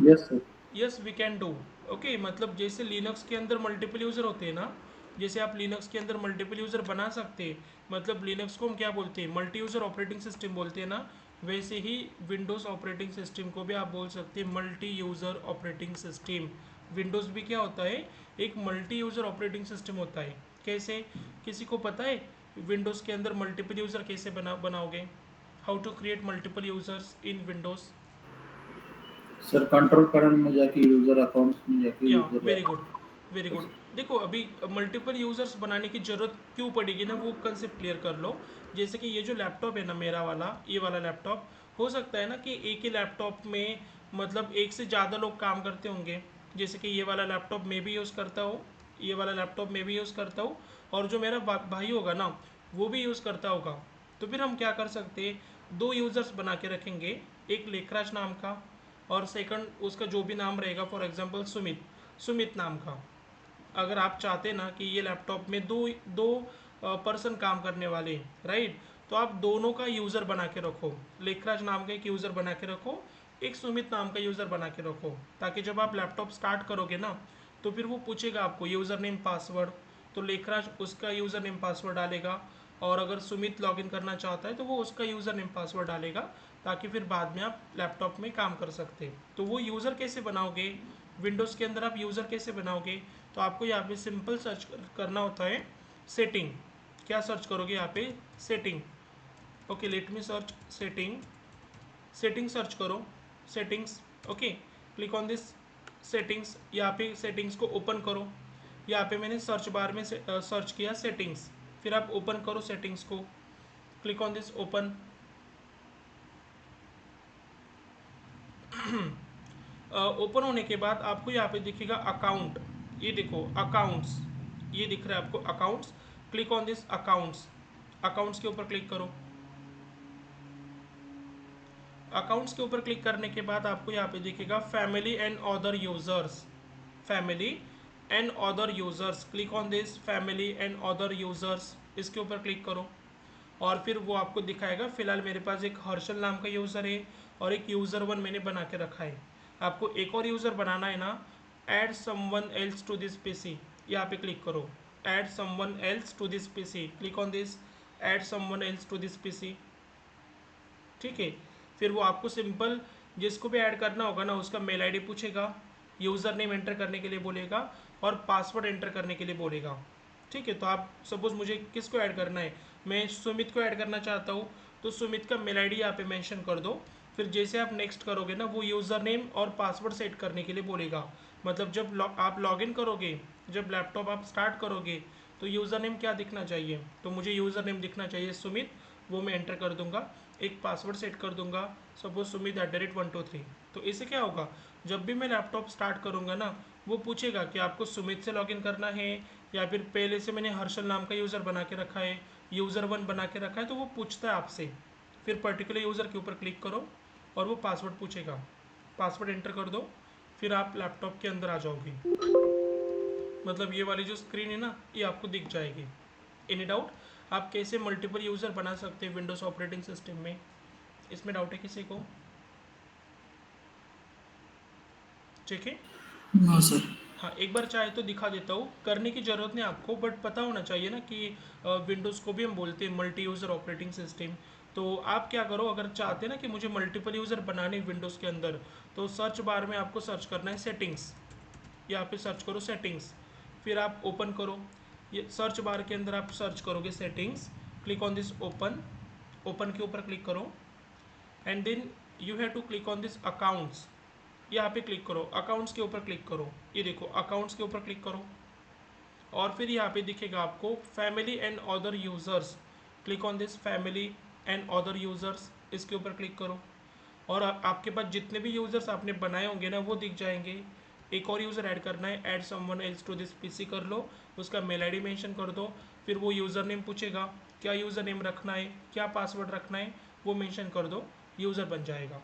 Speaker 3: Yes sir.
Speaker 1: Yes, we can do. Okay, मतलब जैसे लिनक्स के अंदर मल्टीपल यूज़र होते हैं ना, जैसे आप लिनक्स के अंदर मल्टीपल यूज़र बना सकते हैं, मतलब लिनक्स को हम क्या बोलते हैं, मल्टी यूज़र ऑपरेटिंग सिस्टम बोलते हैं ना, वैसे ही विंडोज़ ऑपरेटिंग सिस्टम को भी आप बोल सकते हैं multi user operating system. Windows भी क्या होता है, एक मल्टी यूज़र ऑपरेटिंग सिस्टम होता है। कैसे, किसी को पता है विंडोज़ के अंदर मल्टीपल यूज़र कैसे बनाओगे? How to create multiple users in Windows?
Speaker 3: Sir control panel में जाके यूजर अकाउंट्स में जाके
Speaker 1: या
Speaker 3: user.
Speaker 1: Very good, very good. देखो, अभी मल्टीपल यूज़र्स बनाने की ज़रूरत क्यों पड़ेगी ना, वो कंसेप्ट क्लियर कर लो। जैसे कि ये जो लैपटॉप है ना मेरा वाला, ये वाला लैपटॉप, हो सकता है ना कि एक ही लैपटॉप में मतलब एक से ज़्यादा लोग काम करते होंगे। जैसे कि ये वाला लैपटॉप मैं भी यूज़ करता हूँ, ये वाला लैपटॉप मैं भी यूज़ करता हूँ, और जो मेरा भाई होगा ना वो भी यूज़ करता होगा। तो फिर हम क्या कर सकते हैं, दो यूज़र्स बना के रखेंगे, एक लेखराज नाम का और सेकंड उसका जो भी नाम रहेगा, फॉर एग्जांपल सुमित नाम का। अगर आप चाहते ना कि ये लैपटॉप में दो दो पर्सन काम करने वाले हैं, राइट, तो आप दोनों का यूज़र बना के रखो। लेखराज नाम का एक यूज़र बना के रखो, एक सुमित नाम का यूज़र बना के रखो, ताकि जब आप लैपटॉप स्टार्ट करोगे ना तो फिर वो पूछेगा आपको यूज़र नेम पासवर्ड, तो लेखराज उसका यूज़र नेम पासवर्ड डालेगा, और अगर सुमित लॉगिन करना चाहता है तो वो उसका यूज़र नेम पासवर्ड डालेगा, ताकि फिर बाद में आप लैपटॉप में काम कर सकते हैं। तो वो यूज़र कैसे बनाओगे, विंडोज़ के अंदर आप यूज़र कैसे बनाओगे, तो आपको यहाँ पे सिंपल सर्च करना होता है सेटिंग। क्या सर्च करोगे यहाँ पे, setting. Okay, let me search setting. Setting search करो, settings. Okay, click on this settings. यहाँ पे सेटिंग्स को ओपन करो। यहाँ पे मैंने सर्च बार में सर्च किया सेटिंग्स, फिर आप ओपन करो सेटिंग्स को, click on this open. Open होने के बाद आपको यहाँ पे दिखेगा अकाउंट, ये देखो अकाउंट्स, ये दिख रहा है आपको accounts. Click on this accounts, accounts के ऊपर क्लिक करो। अकाउंट्स के ऊपर क्लिक करने के बाद आपको यहाँ पे दिखेगा family and other users, family and other users. Click on this family and other users, इसके ऊपर क्लिक करो, और फिर वो आपको दिखाएगा। फिलहाल मेरे पास एक हर्षल नाम का यूज़र है और एक यूज़र वन मैंने बना के रखा है। आपको एक और यूज़र बनाना है ना, add someone else to this PC, यहाँ पे क्लिक करो, add someone else to this PC, click on this add someone else to this PC. ठीक है, फिर वो आपको सिंपल जिसको भी ऐड करना होगा ना उसका मेल आईडी पूछेगा, यूज़र नेम एंटर करने के लिए बोलेगा और पासवर्ड एंटर करने के लिए बोलेगा। ठीक है, तो आप सपोज़ मुझे किसको ऐड करना है, मैं सुमित को ऐड करना चाहता हूँ, तो सुमित का मेल आईडी यहाँ पे मेंशन कर दो। फिर जैसे आप नेक्स्ट करोगे ना वो यूज़र नेम और पासवर्ड सेट करने के लिए बोलेगा। मतलब जब आप लॉगिन करोगे, जब लैपटॉप आप स्टार्ट करोगे, तो यूज़र नेम क्या दिखना चाहिए, तो मुझे यूज़र नेम दिखना चाहिए सुमित, वो मैं एंटर कर दूंगा, एक पासवर्ड सेट कर दूंगा, सपोज सुमित @123। तो इससे क्या होगा, जब भी मैं लैपटॉप स्टार्ट करूंगा ना वो पूछेगा कि आपको सुमित से लॉगिन करना है या फिर पहले से मैंने हर्षल नाम का यूज़र बना के रखा है, यूज़र वन बना के रखा है, तो वो पूछता है आपसे। फिर पर्टिकुलर यूज़र के ऊपर क्लिक करो और वो पासवर्ड पूछेगा, पासवर्ड एंटर कर दो, फिर आप लैपटॉप के अंदर आ जाओगे। मतलब ये वाली जो स्क्रीन है ना ये आपको दिख जाएगी। एनी डाउट, आप कैसे मल्टीपल यूज़र बना सकते हैं विंडोज़ ऑपरेटिंग सिस्टम में, इसमें डाउट है किसी को? ठीक है,
Speaker 2: नो सर।
Speaker 1: हाँ एक बार चाहे तो दिखा देता हूँ, करने की ज़रूरत नहीं आपको, बट पता होना चाहिए ना कि विंडोज़ को भी हम बोलते हैं मल्टी यूज़र ऑपरेटिंग सिस्टम। तो आप क्या करो, अगर चाहते हैं ना कि मुझे मल्टीपल यूज़र बनाने विंडोज़ के अंदर, तो सर्च बार में आपको सर्च करना है सेटिंग्स, यहाँ पे सर्च करो सेटिंग्स, फिर आप ओपन करो। ये सर्च बार के अंदर आप सर्च करोगे settings, click on this open, open के ऊपर क्लिक करो, and then you have to click on this accounts, यहाँ पे क्लिक करो, अकाउंट्स के ऊपर क्लिक करो, ये देखो अकाउंट्स के ऊपर क्लिक करो, और फिर यहाँ पे दिखेगा आपको family and other users, click on this family and other users, इसके ऊपर क्लिक करो, और आपके पास जितने भी यूज़र्स आपने बनाए होंगे ना वो दिख जाएंगे। एक और यूज़र ऐड करना है, add someone else to this PC कर लो, उसका मेल आईडी मेंशन कर दो, फिर वो यूज़र नेम पूछेगा, क्या यूज़र नेम रखना है, क्या पासवर्ड रखना है, वो मेंशन कर दो, यूज़र बन जाएगा।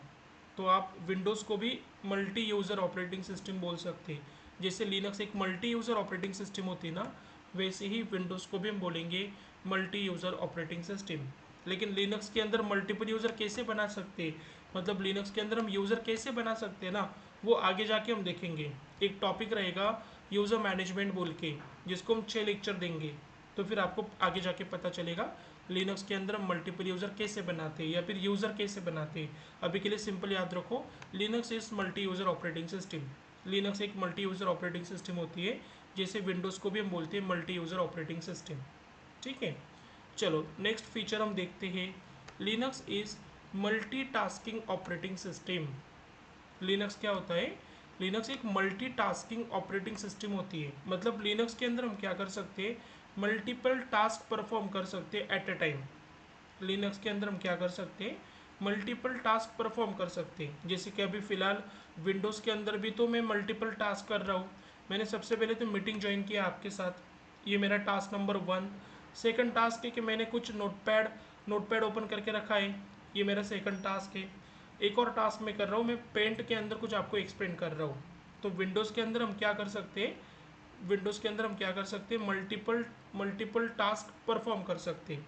Speaker 1: तो आप विंडोज़ को भी मल्टी यूज़र ऑपरेटिंग सिस्टम बोल सकते हैं। जैसे लिनक्स एक मल्टी यूज़र ऑपरेटिंग सिस्टम होती है ना, वैसे ही विंडोज़ को भी हम बोलेंगे मल्टी यूज़र ऑपरेटिंग सिस्टम। लेकिन लिनक्स के अंदर मल्टीपल यूज़र कैसे बना सकते हैं, मतलब लिनक्स के अंदर हम यूज़र कैसे बना सकते हैं ना, वो आगे जाके हम देखेंगे। एक टॉपिक रहेगा यूज़र मैनेजमेंट बोल के, जिसको हम 6 लेक्चर देंगे, तो फिर आपको आगे जाके पता चलेगा लिनक्स के अंदर हम मल्टीपल यूज़र कैसे बनाते हैं या फिर यूज़र कैसे बनाते हैं। अभी के लिए सिंपल याद रखो, Linux is multi user operating system. Linux एक मल्टी यूज़र ऑपरेटिंग सिस्टम होती है, जैसे विंडोज़ को भी हम बोलते हैं मल्टी यूज़र ऑपरेटिंग सिस्टम। ठीक है, चलो नेक्स्ट फीचर हम देखते हैं, Linux is multitasking operating system. Linux क्या होता है, लिनक्स एक मल्टीटास्किंग ऑपरेटिंग सिस्टम होती है। मतलब लिनक्स के अंदर हम क्या कर सकते हैं, मल्टीपल टास्क परफॉर्म कर सकते हैं एट ए टाइम। लिनक्स के अंदर हम क्या कर सकते हैं, मल्टीपल टास्क परफॉर्म कर सकते हैं। जैसे कि अभी फ़िलहाल विंडोज़ के अंदर भी तो मैं मल्टीपल टास्क कर रहा हूँ। मैंने सबसे पहले तो मीटिंग ज्वाइन किया आपके साथ, ये मेरा टास्क नंबर 1। सेकंड टास्क है कि मैंने कुछ नोटपैड ओपन करके रखा है, ये मेरा सेकंड टास्क है। एक और टास्क मैं कर रहा हूँ, मैं पेंट के अंदर कुछ आपको एक्सप्लेन कर रहा हूँ। तो विंडोज़ के अंदर हम क्या कर सकते हैं, विंडोज़ के अंदर हम क्या कर सकते हैं, मल्टीपल टास्क परफॉर्म कर सकते हैं।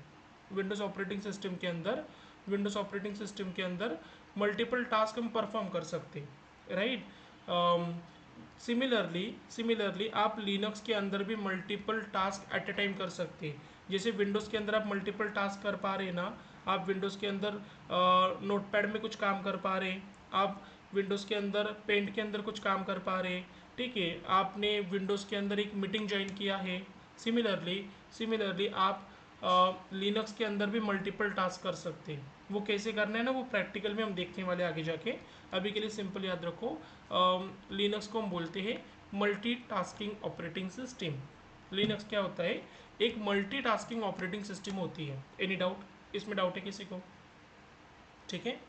Speaker 1: विंडोज़ ऑपरेटिंग सिस्टम के अंदर मल्टीपल टास्क हम परफॉर्म कर सकते हैं, राइट। सिमिलरली आप लिनक्स के अंदर भी multiple task at a time कर सकते हैं। जैसे विंडोज़ के अंदर आप मल्टीपल टास्क कर पा रहे हैं ना, आप विंडोज़ के अंदर नोटपैड में कुछ काम कर पा रहे हैं, आप विंडोज़ के अंदर पेंट के अंदर कुछ काम कर पा रहे हैं, ठीक है, आपने विंडोज़ के अंदर एक मीटिंग ज्वाइन किया है। सिमिलरली आप लिनक्स के अंदर भी मल्टीपल टास्क कर सकते हैं। वो कैसे करना है ना, वो प्रैक्टिकल में हम देखने वाले आगे जाके। अभी के लिए सिंपल याद रखो, लिनक्स को हम बोलते हैं multi tasking operating system. Linux क्या होता है, एक मल्टी टास्किंग ऑपरेटिंग सिस्टम होती है। एनी डाउट, इसमें डाउट है किसी को? ठीक है,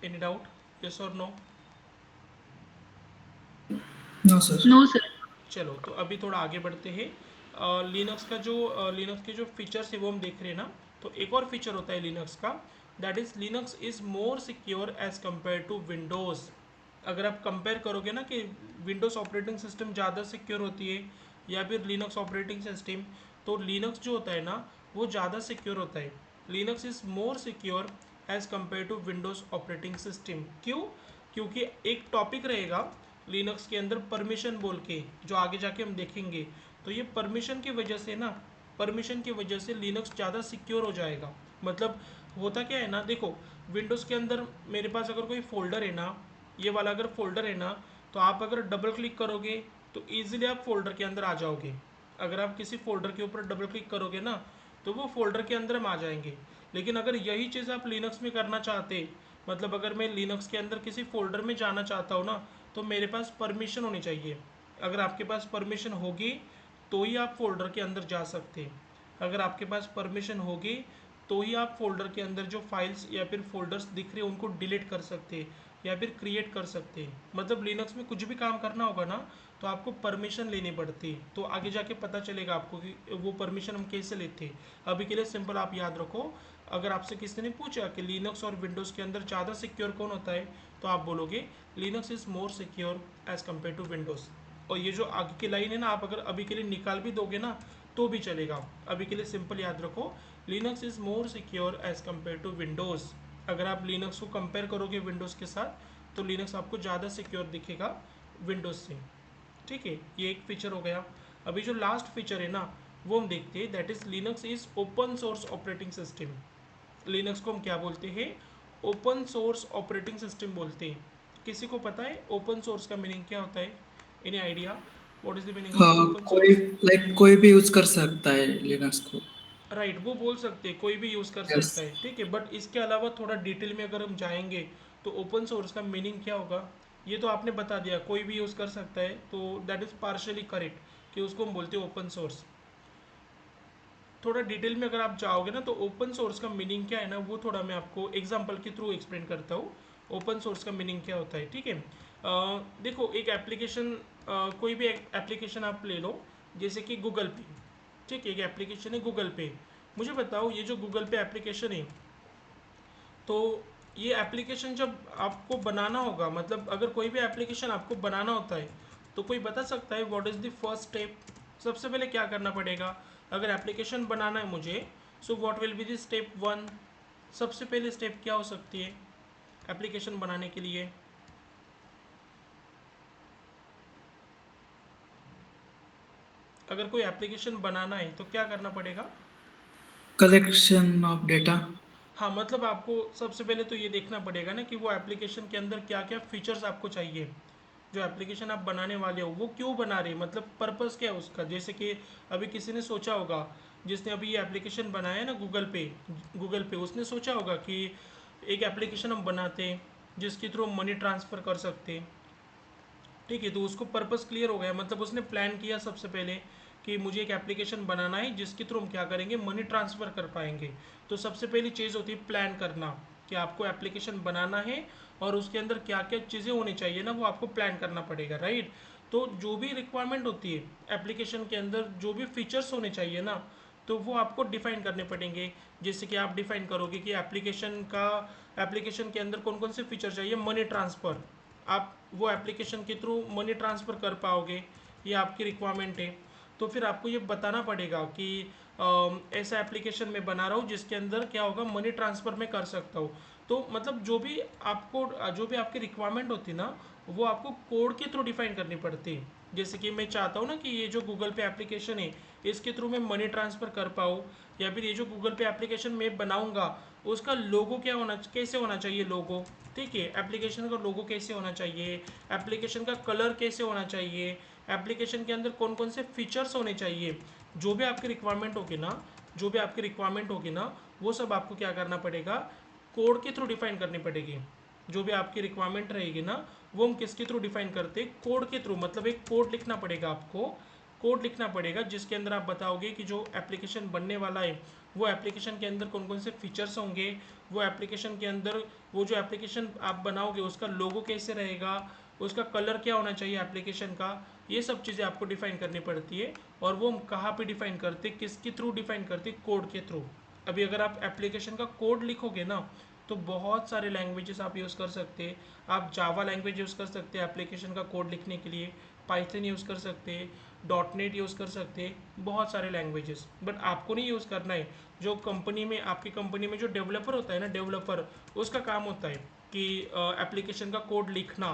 Speaker 1: एनी डाउट, यस और no?
Speaker 2: No sir.
Speaker 4: No sir.
Speaker 1: चलो तो अभी थोड़ा आगे बढ़ते हैं। लिनक्स के जो फीचर्स है वो हम देख रहे हैं ना, तो एक और फीचर होता है लिनक्स का, that is Linux is more secure as compare to Windows. अगर आप कंपेयर करोगे ना कि विंडोज़ ऑपरेटिंग सिस्टम ज़्यादा सिक्योर होती है या फिर लिनक्स ऑपरेटिंग सिस्टम, तो लिनक्स जो होता है ना वो ज़्यादा सिक्योर होता है। Linux is more secure as compare to Windows operating system. क्यों? क्योंकि एक टॉपिक रहेगा लिनक्स के अंदर परमिशन बोल के, जो आगे जाके हम देखेंगे। तो ये परमिशन की वजह से ना, परमिशन की वजह से लिनक्स ज़्यादा सिक्योर हो जाएगा। मतलब होता क्या है ना, देखो विंडोज़ के अंदर मेरे पास अगर कोई फोल्डर है ना, ये वाला अगर फोल्डर है ना, तो आप अगर डबल क्लिक करोगे तो ईजिली आप फोल्डर के अंदर आ जाओगे। अगर आप किसी फोल्डर के ऊपर डबल क्लिक करोगे ना, तो वो फोल्डर के अंदर हम आ जाएंगे। लेकिन अगर यही चीज़ आप लिनक्स में करना चाहते, मतलब अगर मैं लिनक्स के अंदर किसी फोल्डर में जाना चाहता हूँ ना, तो मेरे पास परमिशन होनी चाहिए। अगर आपके पास परमिशन होगी तो ही आप फोल्डर के अंदर जा सकते हैं। अगर आपके पास परमिशन होगी तो ही आप फोल्डर के अंदर जो फाइल्स या फिर फोल्डर्स दिख रहे हैं उनको डिलीट कर सकते हैं या फिर क्रिएट कर सकते हैं। मतलब लिनक्स में कुछ भी काम करना होगा ना, तो आपको परमिशन लेनी पड़ती है। तो आगे जाके पता चलेगा आपको कि वो परमिशन हम कैसे लेते हैं। अभी के लिए सिंपल आप याद रखो, अगर आपसे किसी ने पूछा कि लिनक्स और विंडोज़ के अंदर ज़्यादा सिक्योर कौन होता है, तो आप बोलोगे Linux is more secure as compare to Windows. और ये जो आगे की लाइन है ना, आप अगर अभी के लिए निकाल भी दोगे ना तो भी चलेगा। अभी के लिए सिंपल याद रखो, Linux is more secure as compare to Windows. अगर आप लिनक्स को कंपेयर करोगे विंडोज़ के साथ, तो लिनक्स आपको ज़्यादा सिक्योर दिखेगा विंडोज़ से। ठीक है, ये एक फीचर हो गया। अभी जो लास्ट फीचर है ना, वो हम देखते हैं, that is Linux is open source operating system. Linux को हम क्या बोलते हैं? ओपन सोर्स ऑपरेटिंग सिस्टम बोलते हैं। किसी को पता है ओपन सोर्स का मीनिंग क्या होता है? Any idea what is the meaning of open
Speaker 2: कोई
Speaker 1: सोर्स?
Speaker 2: लाइक कोई भी यूज कर सकता है लिनक्स को।
Speaker 1: राइट, वो बोल सकते हैं कोई भी यूज़ कर
Speaker 2: यस।
Speaker 1: सकता है, ठीक है। बट इसके अलावा थोड़ा डिटेल में अगर हम जाएंगे तो ओपन सोर्स का मीनिंग क्या होगा? ये तो आपने बता दिया, कोई भी यूज़ कर सकता है, तो दैट इज़ पार्शली करेक्ट कि उसको हम बोलते हैं ओपन सोर्स। थोड़ा डिटेल में अगर आप जाओगे ना, तो ओपन सोर्स का मीनिंग क्या है ना, वो थोड़ा मैं आपको एग्जांपल के थ्रू एक्सप्लेन करता हूँ। ओपन सोर्स का मीनिंग क्या होता है, ठीक है। देखो एक एप्लीकेशन, कोई भी एप्लीकेशन आप ले लो, जैसे कि गूगल पे, ठीक है, एक एप्लीकेशन है गूगल पे। मुझे बताओ ये जो गूगल पे एप्लीकेशन है, तो ये एप्लीकेशन जब आपको बनाना होगा, मतलब अगर कोई भी एप्लीकेशन आपको बनाना होता है, तो कोई बता सकता है what is the first step? सबसे पहले क्या करना पड़ेगा अगर एप्लीकेशन बनाना है मुझे? So what will be the step one? सबसे पहले स्टेप क्या हो सकती है एप्लीकेशन बनाने के लिए? अगर कोई एप्लीकेशन बनाना है तो क्या करना पड़ेगा?
Speaker 2: Collection of data.
Speaker 1: हाँ, मतलब आपको सबसे पहले तो ये देखना पड़ेगा ना कि वो एप्लीकेशन के अंदर क्या क्या फीचर्स आपको चाहिए। जो एप्लीकेशन आप बनाने वाले हो वो क्यों बना रहे हैं, मतलब पर्पस क्या है उसका। जैसे कि अभी किसी ने सोचा होगा, जिसने अभी ये एप्लीकेशन बनाया है ना गूगल पे उसने सोचा होगा कि एक एप्लीकेशन हम बनाते हैं जिसके थ्रू हम मनी ट्रांसफ़र कर सकते हैं, ठीक है। तो उसको पर्पस क्लियर हो गया, मतलब उसने प्लान किया सबसे पहले कि मुझे एक एप्लीकेशन बनाना है जिसके थ्रू हम क्या करेंगे, मनी ट्रांसफ़र कर पाएंगे। तो सबसे पहली चीज़ होती है प्लान करना, कि आपको एप्लीकेशन बनाना है और उसके अंदर क्या क्या चीज़ें होनी चाहिए ना, वो आपको प्लान करना पड़ेगा, राइट। तो जो भी रिक्वायरमेंट होती है एप्लीकेशन के अंदर, जो भी फीचर्स होने चाहिए ना, तो वो आपको डिफ़ाइन करने पड़ेंगे। जैसे कि आप डिफ़ाइन करोगे कि एप्लीकेशन के अंदर कौन कौन से फीचर चाहिए। मनी ट्रांसफ़र, आप वो एप्लीकेशन के थ्रू मनी ट्रांसफ़र कर पाओगे, ये आपकी रिक्वायरमेंट है। तो फिर आपको ये बताना पड़ेगा कि ऐसा एप्लीकेशन मैं बना रहा हूँ जिसके अंदर क्या होगा, मनी ट्रांसफ़र मैं कर सकता हूँ। तो मतलब जो भी आपकी रिक्वायरमेंट होती है ना, वो आपको कोड के थ्रू डिफाइन करनी पड़ती है। जैसे कि मैं चाहता हूँ ना कि ये जो गूगल पे एप्लीकेशन है इसके थ्रू मैं मनी ट्रांसफ़र कर पाऊँ, या फिर ये जो गूगल पे एप्लीकेशन मैं बनाऊँगा उसका लोगो कैसे होना चाहिए, लोगो, ठीक है, एप्लीकेशन का लोगो कैसे होना चाहिए, एप्लीकेशन का कलर कैसे होना चाहिए, एप्लीकेशन के अंदर कौन कौन से फीचर्स होने चाहिए, जो भी आपकी रिक्वायरमेंट होगी ना वो सब आपको क्या करना पड़ेगा, कोड के थ्रू डिफाइन करनी पड़ेगी। जो भी आपकी रिक्वायरमेंट रहेगी ना वो हम किसके थ्रू डिफाइन करते हैं, कोड के थ्रू। मतलब एक कोड लिखना पड़ेगा आपको, कोड लिखना पड़ेगा जिसके अंदर आप बताओगे कि जो एप्लीकेशन बनने वाला है वो एप्लीकेशन के अंदर कौन कौन से फीचर्स होंगे, वो एप्लीकेशन के अंदर वो जो एप्लीकेशन आप बनाओगे उसका लोगो कैसे रहेगा, उसका कलर क्या होना चाहिए एप्लीकेशन का, ये सब चीज़ें आपको डिफाइन करनी पड़ती है। और वो हम कहाँ पे डिफाइन करते, किसके थ्रू डिफाइन करते, कोड के थ्रू। अभी अगर आप एप्लीकेशन का कोड लिखोगे ना तो बहुत सारे लैंग्वेजेस आप यूज़ कर सकते हैं। आप जावा लैंग्वेज यूज़ कर सकते हैं एप्लीकेशन का कोड लिखने के लिए, पाइथन यूज़ कर सकते हैं, .NET यूज़ कर सकते हैं, बहुत सारे लैंग्वेजेस। बट आपको नहीं यूज़ करना है, जो कंपनी में आपकी कंपनी में जो डेवलपर होता है ना, डेवलपर, उसका काम होता है कि एप्लीकेशन का कोड लिखना,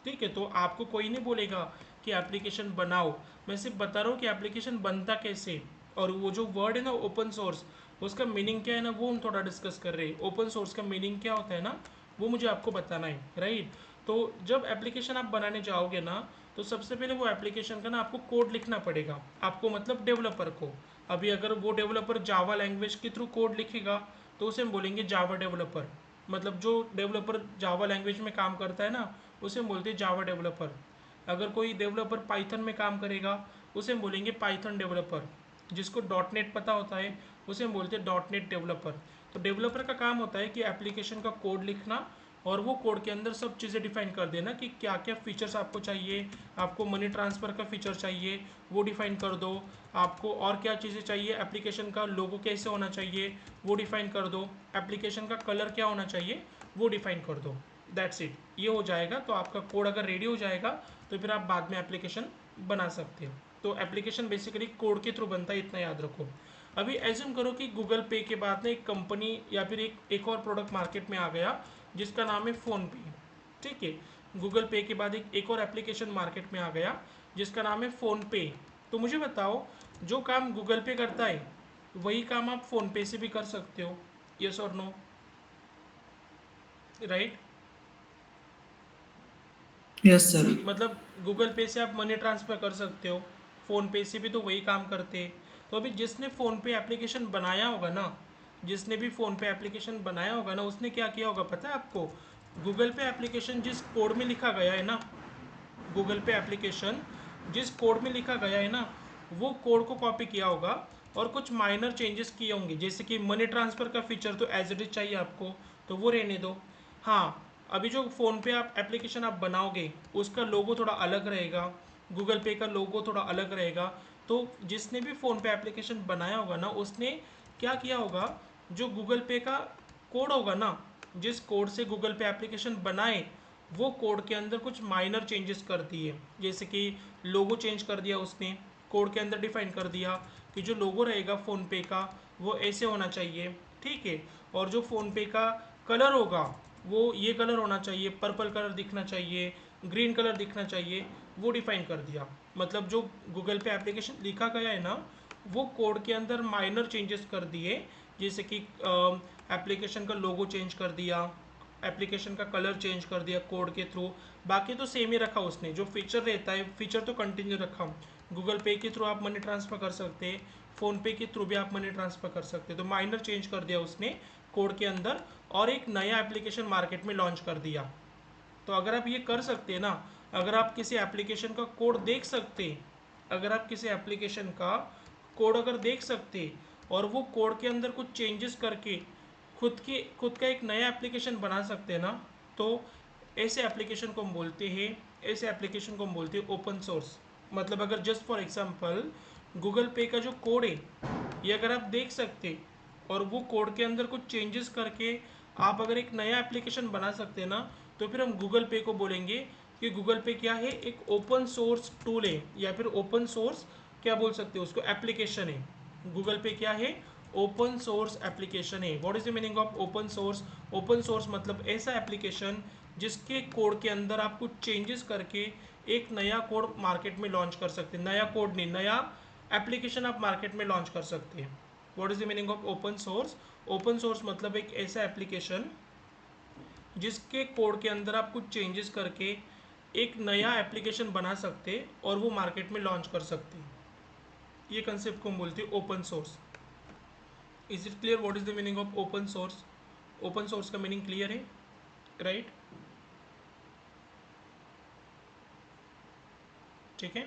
Speaker 1: ठीक है। तो आपको कोई नहीं बोलेगा कि एप्लीकेशन बनाओ, मैं सिर्फ बता रहा हूँ कि एप्लीकेशन बनता कैसे। और वो जो वर्ड है ना ओपन सोर्स, उसका मीनिंग क्या है ना वो हम थोड़ा डिस्कस कर रहे हैं। ओपन सोर्स का मीनिंग क्या होता है ना वो मुझे आपको बताना है, राइट। तो जब एप्लीकेशन आप बनाने जाओगे ना तो सबसे पहले वो एप्लीकेशन का ना आपको कोड लिखना पड़ेगा, आपको मतलब डेवलपर को। अभी अगर वो डेवलपर जावा लैंग्वेज के थ्रू कोड लिखेगा तो उसे हम बोलेंगे जावा डेवलपर। मतलब जो डेवलपर जावा लैंग्वेज में काम करता है ना उसे हम बोलते हैं जावा डेवलपर। अगर कोई डेवलपर पाइथन में काम करेगा उसे हम बोलेंगे पाइथन डेवलपर। जिसको .NET पता होता है उसे हम बोलते हैं .NET डेवलपर। तो डेवलपर का काम होता है कि एप्लीकेशन का कोड लिखना और वो कोड के अंदर सब चीज़ें डिफाइन कर देना कि क्या क्या फीचर्स आपको चाहिए, आपको मनी ट्रांसफ़र का फीचर चाहिए वो डिफाइन कर दो, आपको और क्या चीज़ें चाहिए, एप्लीकेशन का लोगो कैसे होना चाहिए वो डिफाइन कर दो, एप्लीकेशन का कलर क्या होना चाहिए वो डिफाइन कर दो। दैट्स इट, ये हो जाएगा। तो आपका कोड अगर रेडी हो जाएगा तो फिर आप बाद में एप्लीकेशन बना सकते हो। तो एप्लीकेशन बेसिकली कोड के थ्रू बनता है, इतना याद रखो। अभी एज्यूम करो कि गूगल पे के बाद ना एक कंपनी या फिर एक और प्रोडक्ट मार्केट में आ गया जिसका नाम है फ़ोनपे, ठीक है। गूगल पे के बाद एक और एप्लीकेशन मार्केट में आ गया जिसका नाम है फ़ोनपे। तो मुझे बताओ, जो काम गूगल पे करता है वही काम आप फ़ोनपे से भी कर सकते हो, यस और नो, राइट।
Speaker 2: Yes sir.
Speaker 1: मतलब गूगल पे से आप मनी ट्रांसफ़र कर सकते हो, फ़ोनपे से भी तो वही काम करते हैं। तो अभी जिसने फ़ोनपे एप्लीकेशन बनाया होगा ना, जिसने भी फ़ोनपे एप्लीकेशन बनाया होगा ना उसने क्या किया होगा पता है आपको, गूगल पे एप्लीकेशन जिस कोड में लिखा गया है ना, गूगल पे एप्लीकेशन जिस कोड में लिखा गया है ना वो कोड को कॉपी किया होगा और कुछ माइनर चेंजेस किए होंगे। जैसे कि मनी ट्रांसफ़र का फीचर तो एज इट इज चाहिए आपको, तो वो रहने दो। हाँ, अभी जो फ़ोन पे आप एप्लीकेशन आप बनाओगे उसका लोगो थोड़ा अलग रहेगा, गूगल पे का लोगो थोड़ा अलग रहेगा। तो जिसने भी फ़ोन पे एप्लीकेशन बनाया होगा ना उसने क्या किया होगा, जो गूगल पे का कोड होगा ना, जिस कोड से गूगल पे एप्लीकेशन बनाए वो कोड के अंदर कुछ माइनर चेंजेस कर दिए। जैसे कि लोगो चेंज कर दिया उसने, कोड के अंदर डिफाइन कर दिया कि जो लोगो रहेगा फ़ोनपे का वो ऐसे होना चाहिए, ठीक है। और जो फ़ोनपे का कलर होगा वो ये कलर होना चाहिए, पर्पल कलर दिखना चाहिए, ग्रीन कलर दिखना चाहिए, वो डिफाइन कर दिया। मतलब जो गूगल पे एप्लीकेशन लिखा गया है ना वो कोड के अंदर माइनर चेंजेस कर दिए। जैसे कि एप्लीकेशन का लोगो चेंज कर दिया, एप्लीकेशन का कलर चेंज कर दिया कोड के थ्रू। बाकी तो सेम ही रखा उसने, जो फीचर रहता है फीचर तो कंटिन्यू रखा। गूगल पे के थ्रू आप मनी ट्रांसफ़र कर सकते हैं, फ़ोनपे के थ्रू भी आप मनी ट्रांसफ़र कर सकते हैं। तो माइनर चेंज कर दिया उसने कोड के अंदर और एक नया एप्लीकेशन मार्केट में लॉन्च कर दिया। तो अगर आप ये कर सकते हैं ना, अगर आप किसी एप्लीकेशन का कोड देख सकते, अगर आप किसी एप्लीकेशन का कोड अगर देख सकते और वो कोड के अंदर कुछ चेंजेस करके खुद का एक नया एप्लीकेशन बना सकते हैं ना, तो ऐसे एप्लीकेशन को हम बोलते हैं, ऐसे एप्लीकेशन को हम बोलते हैं ओपन सोर्स। मतलब अगर जस्ट फॉर एग्जांपल गूगल पे का जो कोड है ये अगर आप देख सकते और वो कोड के अंदर कुछ चेंजेस करके आप अगर एक नया एप्लीकेशन बना सकते हैं ना, तो फिर हम गूगल पे को बोलेंगे कि गूगल पे क्या है, एक ओपन सोर्स टूल है, या फिर ओपन सोर्स क्या बोल सकते हो उसको, एप्लीकेशन है। गूगल पे क्या है, ओपन सोर्स एप्लीकेशन है। What is the meaning of open source? Open source मतलब ऐसा एप्लीकेशन जिसके कोड के अंदर आप कुछ चेंजेस करके एक नया कोड मार्केट में लॉन्च कर सकते हैं। नया कोड नहीं, नया एप्लीकेशन आप मार्केट में लॉन्च कर सकते हैं। What is the meaning of open source? Open source मतलब एक ऐसा एप्लीकेशन जिसके कोड के अंदर आप कुछ चेंजेस करके एक नया एप्लीकेशन बना सकते और वो मार्केट में लॉन्च कर सकते। ये कंसेप्ट को हम बोलते हैं open source. Is it clear what is the meaning of open source? Open source का मीनिंग क्लियर है, राइट? ठीक है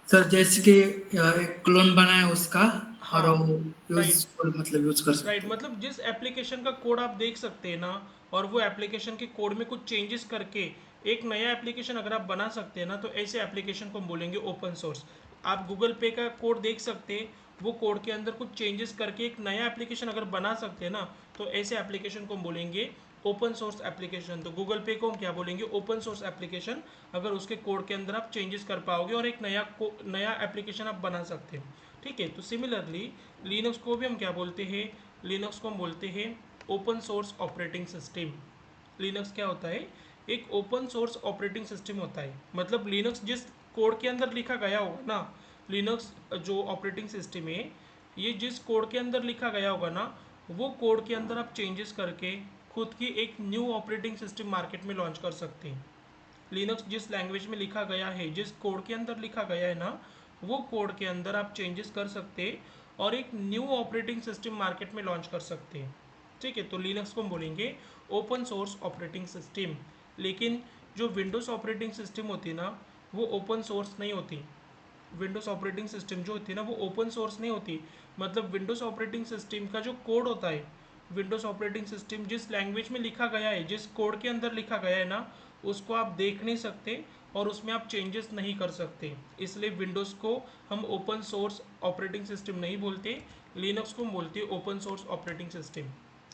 Speaker 2: सर जैसे कि एक क्लोन बनाया उसका और
Speaker 1: हाँ,
Speaker 2: वो
Speaker 1: राइट
Speaker 2: यूज मतलब यूज कर
Speaker 1: राइट।
Speaker 2: सकते हैं।
Speaker 1: मतलब जिस एप्लीकेशन का कोड आप देख सकते हैं ना, और वो एप्लीकेशन के कोड में कुछ चेंजेस करके एक नया एप्लीकेशन अगर आप बना सकते हैं ना, तो ऐसे एप्लीकेशन को हम बोलेंगे ओपन सोर्स। आप गूगल पे का कोड देख सकते हैं, वो कोड के अंदर कुछ चेंजेस करके एक नया एप्लीकेशन अगर बना सकते हैं ना, तो ऐसे एप्लीकेशन को हम बोलेंगे ओपन सोर्स एप्लीकेशन। तो गूगल पे को हम क्या बोलेंगे, ओपन सोर्स एप्लीकेशन, अगर उसके कोड के अंदर आप चेंजेस कर पाओगे और एक नया एप्लीकेशन आप बना सकते हैं। ठीक है, तो सिमिलरली लिनक्स को भी हम क्या बोलते हैं, लिनक्स को हम बोलते हैं open source operating system. Linux क्या होता है, एक ओपन सोर्स ऑपरेटिंग सिस्टम होता है। मतलब लिनक्स जिस कोड के अंदर लिखा गया होगा ना, लिनक्स जो ऑपरेटिंग सिस्टम है, ये जिस कोड के अंदर लिखा गया होगा ना, वो कोड के अंदर आप चेंजेस करके खुद की एक न्यू ऑपरेटिंग सिस्टम मार्केट में लॉन्च कर सकते हैं। लिनक्स जिस लैंग्वेज में लिखा गया है, जिस कोड के अंदर लिखा गया है ना, वो कोड के अंदर आप चेंजेस कर सकते हैं और एक न्यू ऑपरेटिंग सिस्टम मार्केट में लॉन्च कर सकते हैं। ठीक है, तो लिनक्स को हम बोलेंगे ओपन सोर्स ऑपरेटिंग सिस्टम। लेकिन जो विंडोज़ ऑपरेटिंग सिस्टम होती है ना, वो ओपन सोर्स नहीं होती। विंडोज़ ऑपरेटिंग सिस्टम जो होती है ना, वो ओपन सोर्स नहीं होती। मतलब विंडोज़ ऑपरेटिंग सिस्टम का जो कोड होता है, विंडोज़ ऑपरेटिंग सिस्टम जिस लैंग्वेज में लिखा गया है, जिस कोड के अंदर लिखा गया है ना, उसको आप देख नहीं सकते और उसमें आप चेंजेस नहीं कर सकते। इसलिए विंडोज़ को हम ओपन सोर्स ऑपरेटिंग सिस्टम नहीं बोलते, लिनक्स को हम बोलते हैं open source operating system.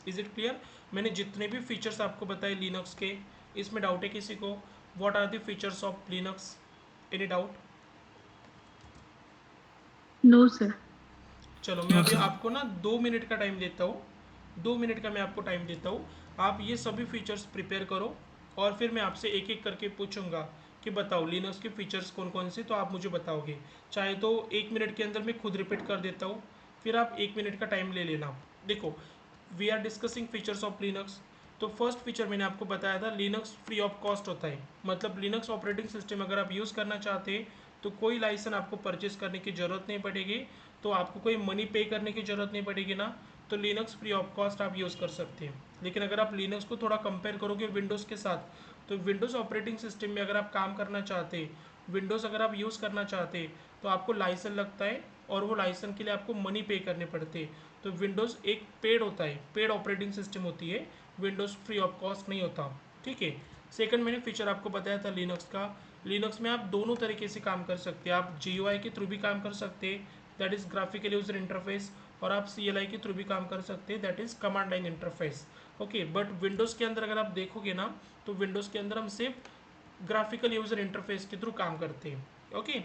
Speaker 1: Is it clear? मैंने जितने भी फीचर्स आपको बताए लिनक्स के, इसमें डाउट है किसी को? What are the features of Linux? Any doubt?
Speaker 4: No sir.
Speaker 1: चलो मैं
Speaker 2: हाँ
Speaker 1: अभी
Speaker 2: सर।
Speaker 1: आपको ना 2 मिनट का टाइम देता हूँ, 2 मिनट का मैं आपको टाइम देता हूँ। आप ये सभी फीचर्स प्रिपेयर करो और फिर मैं आपसे एक एक करके पूछूंगा कि बताओ लिनक्स के फीचर्स कौन कौन से, तो आप मुझे बताओगे। चाहे तो 1 मिनट के अंदर मैं खुद रिपीट कर देता हूँ, फिर आप 1 मिनट का टाइम ले लेना। देखो, we are discussing features of Linux. तो फर्स्ट फीचर मैंने आपको बताया था, लिनक्स फ्री ऑफ कॉस्ट होता है। मतलब लिनक्स ऑपरेटिंग सिस्टम अगर आप यूज़ करना चाहते हैं तो कोई लाइसेंस आपको परचेस करने की ज़रूरत नहीं पड़ेगी, तो आपको कोई मनी पे करने की ज़रूरत नहीं पड़ेगी ना, तो लिनक्स फ्री ऑफ कॉस्ट आप यूज़ कर सकते हैं। लेकिन अगर आप लिनक्स को थोड़ा कंपेयर करोगे विंडोज़ के साथ, तो विंडोज़ ऑपरेटिंग सिस्टम में अगर आप काम करना चाहते हैं, विंडोज़ अगर आप यूज़ करना चाहते हैं, तो आपको लाइसेंस लगता है और वो लाइसेंस के लिए आपको मनी पे करने पड़ते हैं। तो विंडोज़ एक पेड होता है, पेड ऑपरेटिंग सिस्टम होती है, विंडोज़ फ्री ऑफ कॉस्ट नहीं होता। ठीक है, सेकंड मैंने फीचर आपको बताया था लिनक्स का, लिनक्स में आप दोनों तरीके से काम कर सकते हैं। आप GUI के थ्रू भी काम कर सकते हैं, that is graphical user interface, और आप CLI के थ्रू भी काम कर सकते हैं, that is command line interface. Okay, but Windows के अंदर अगर आप देखोगे ना, तो विंडोज़ के अंदर हम सिर्फ ग्राफिकल यूज़र इंटरफेस के थ्रू काम करते हैं। ओके,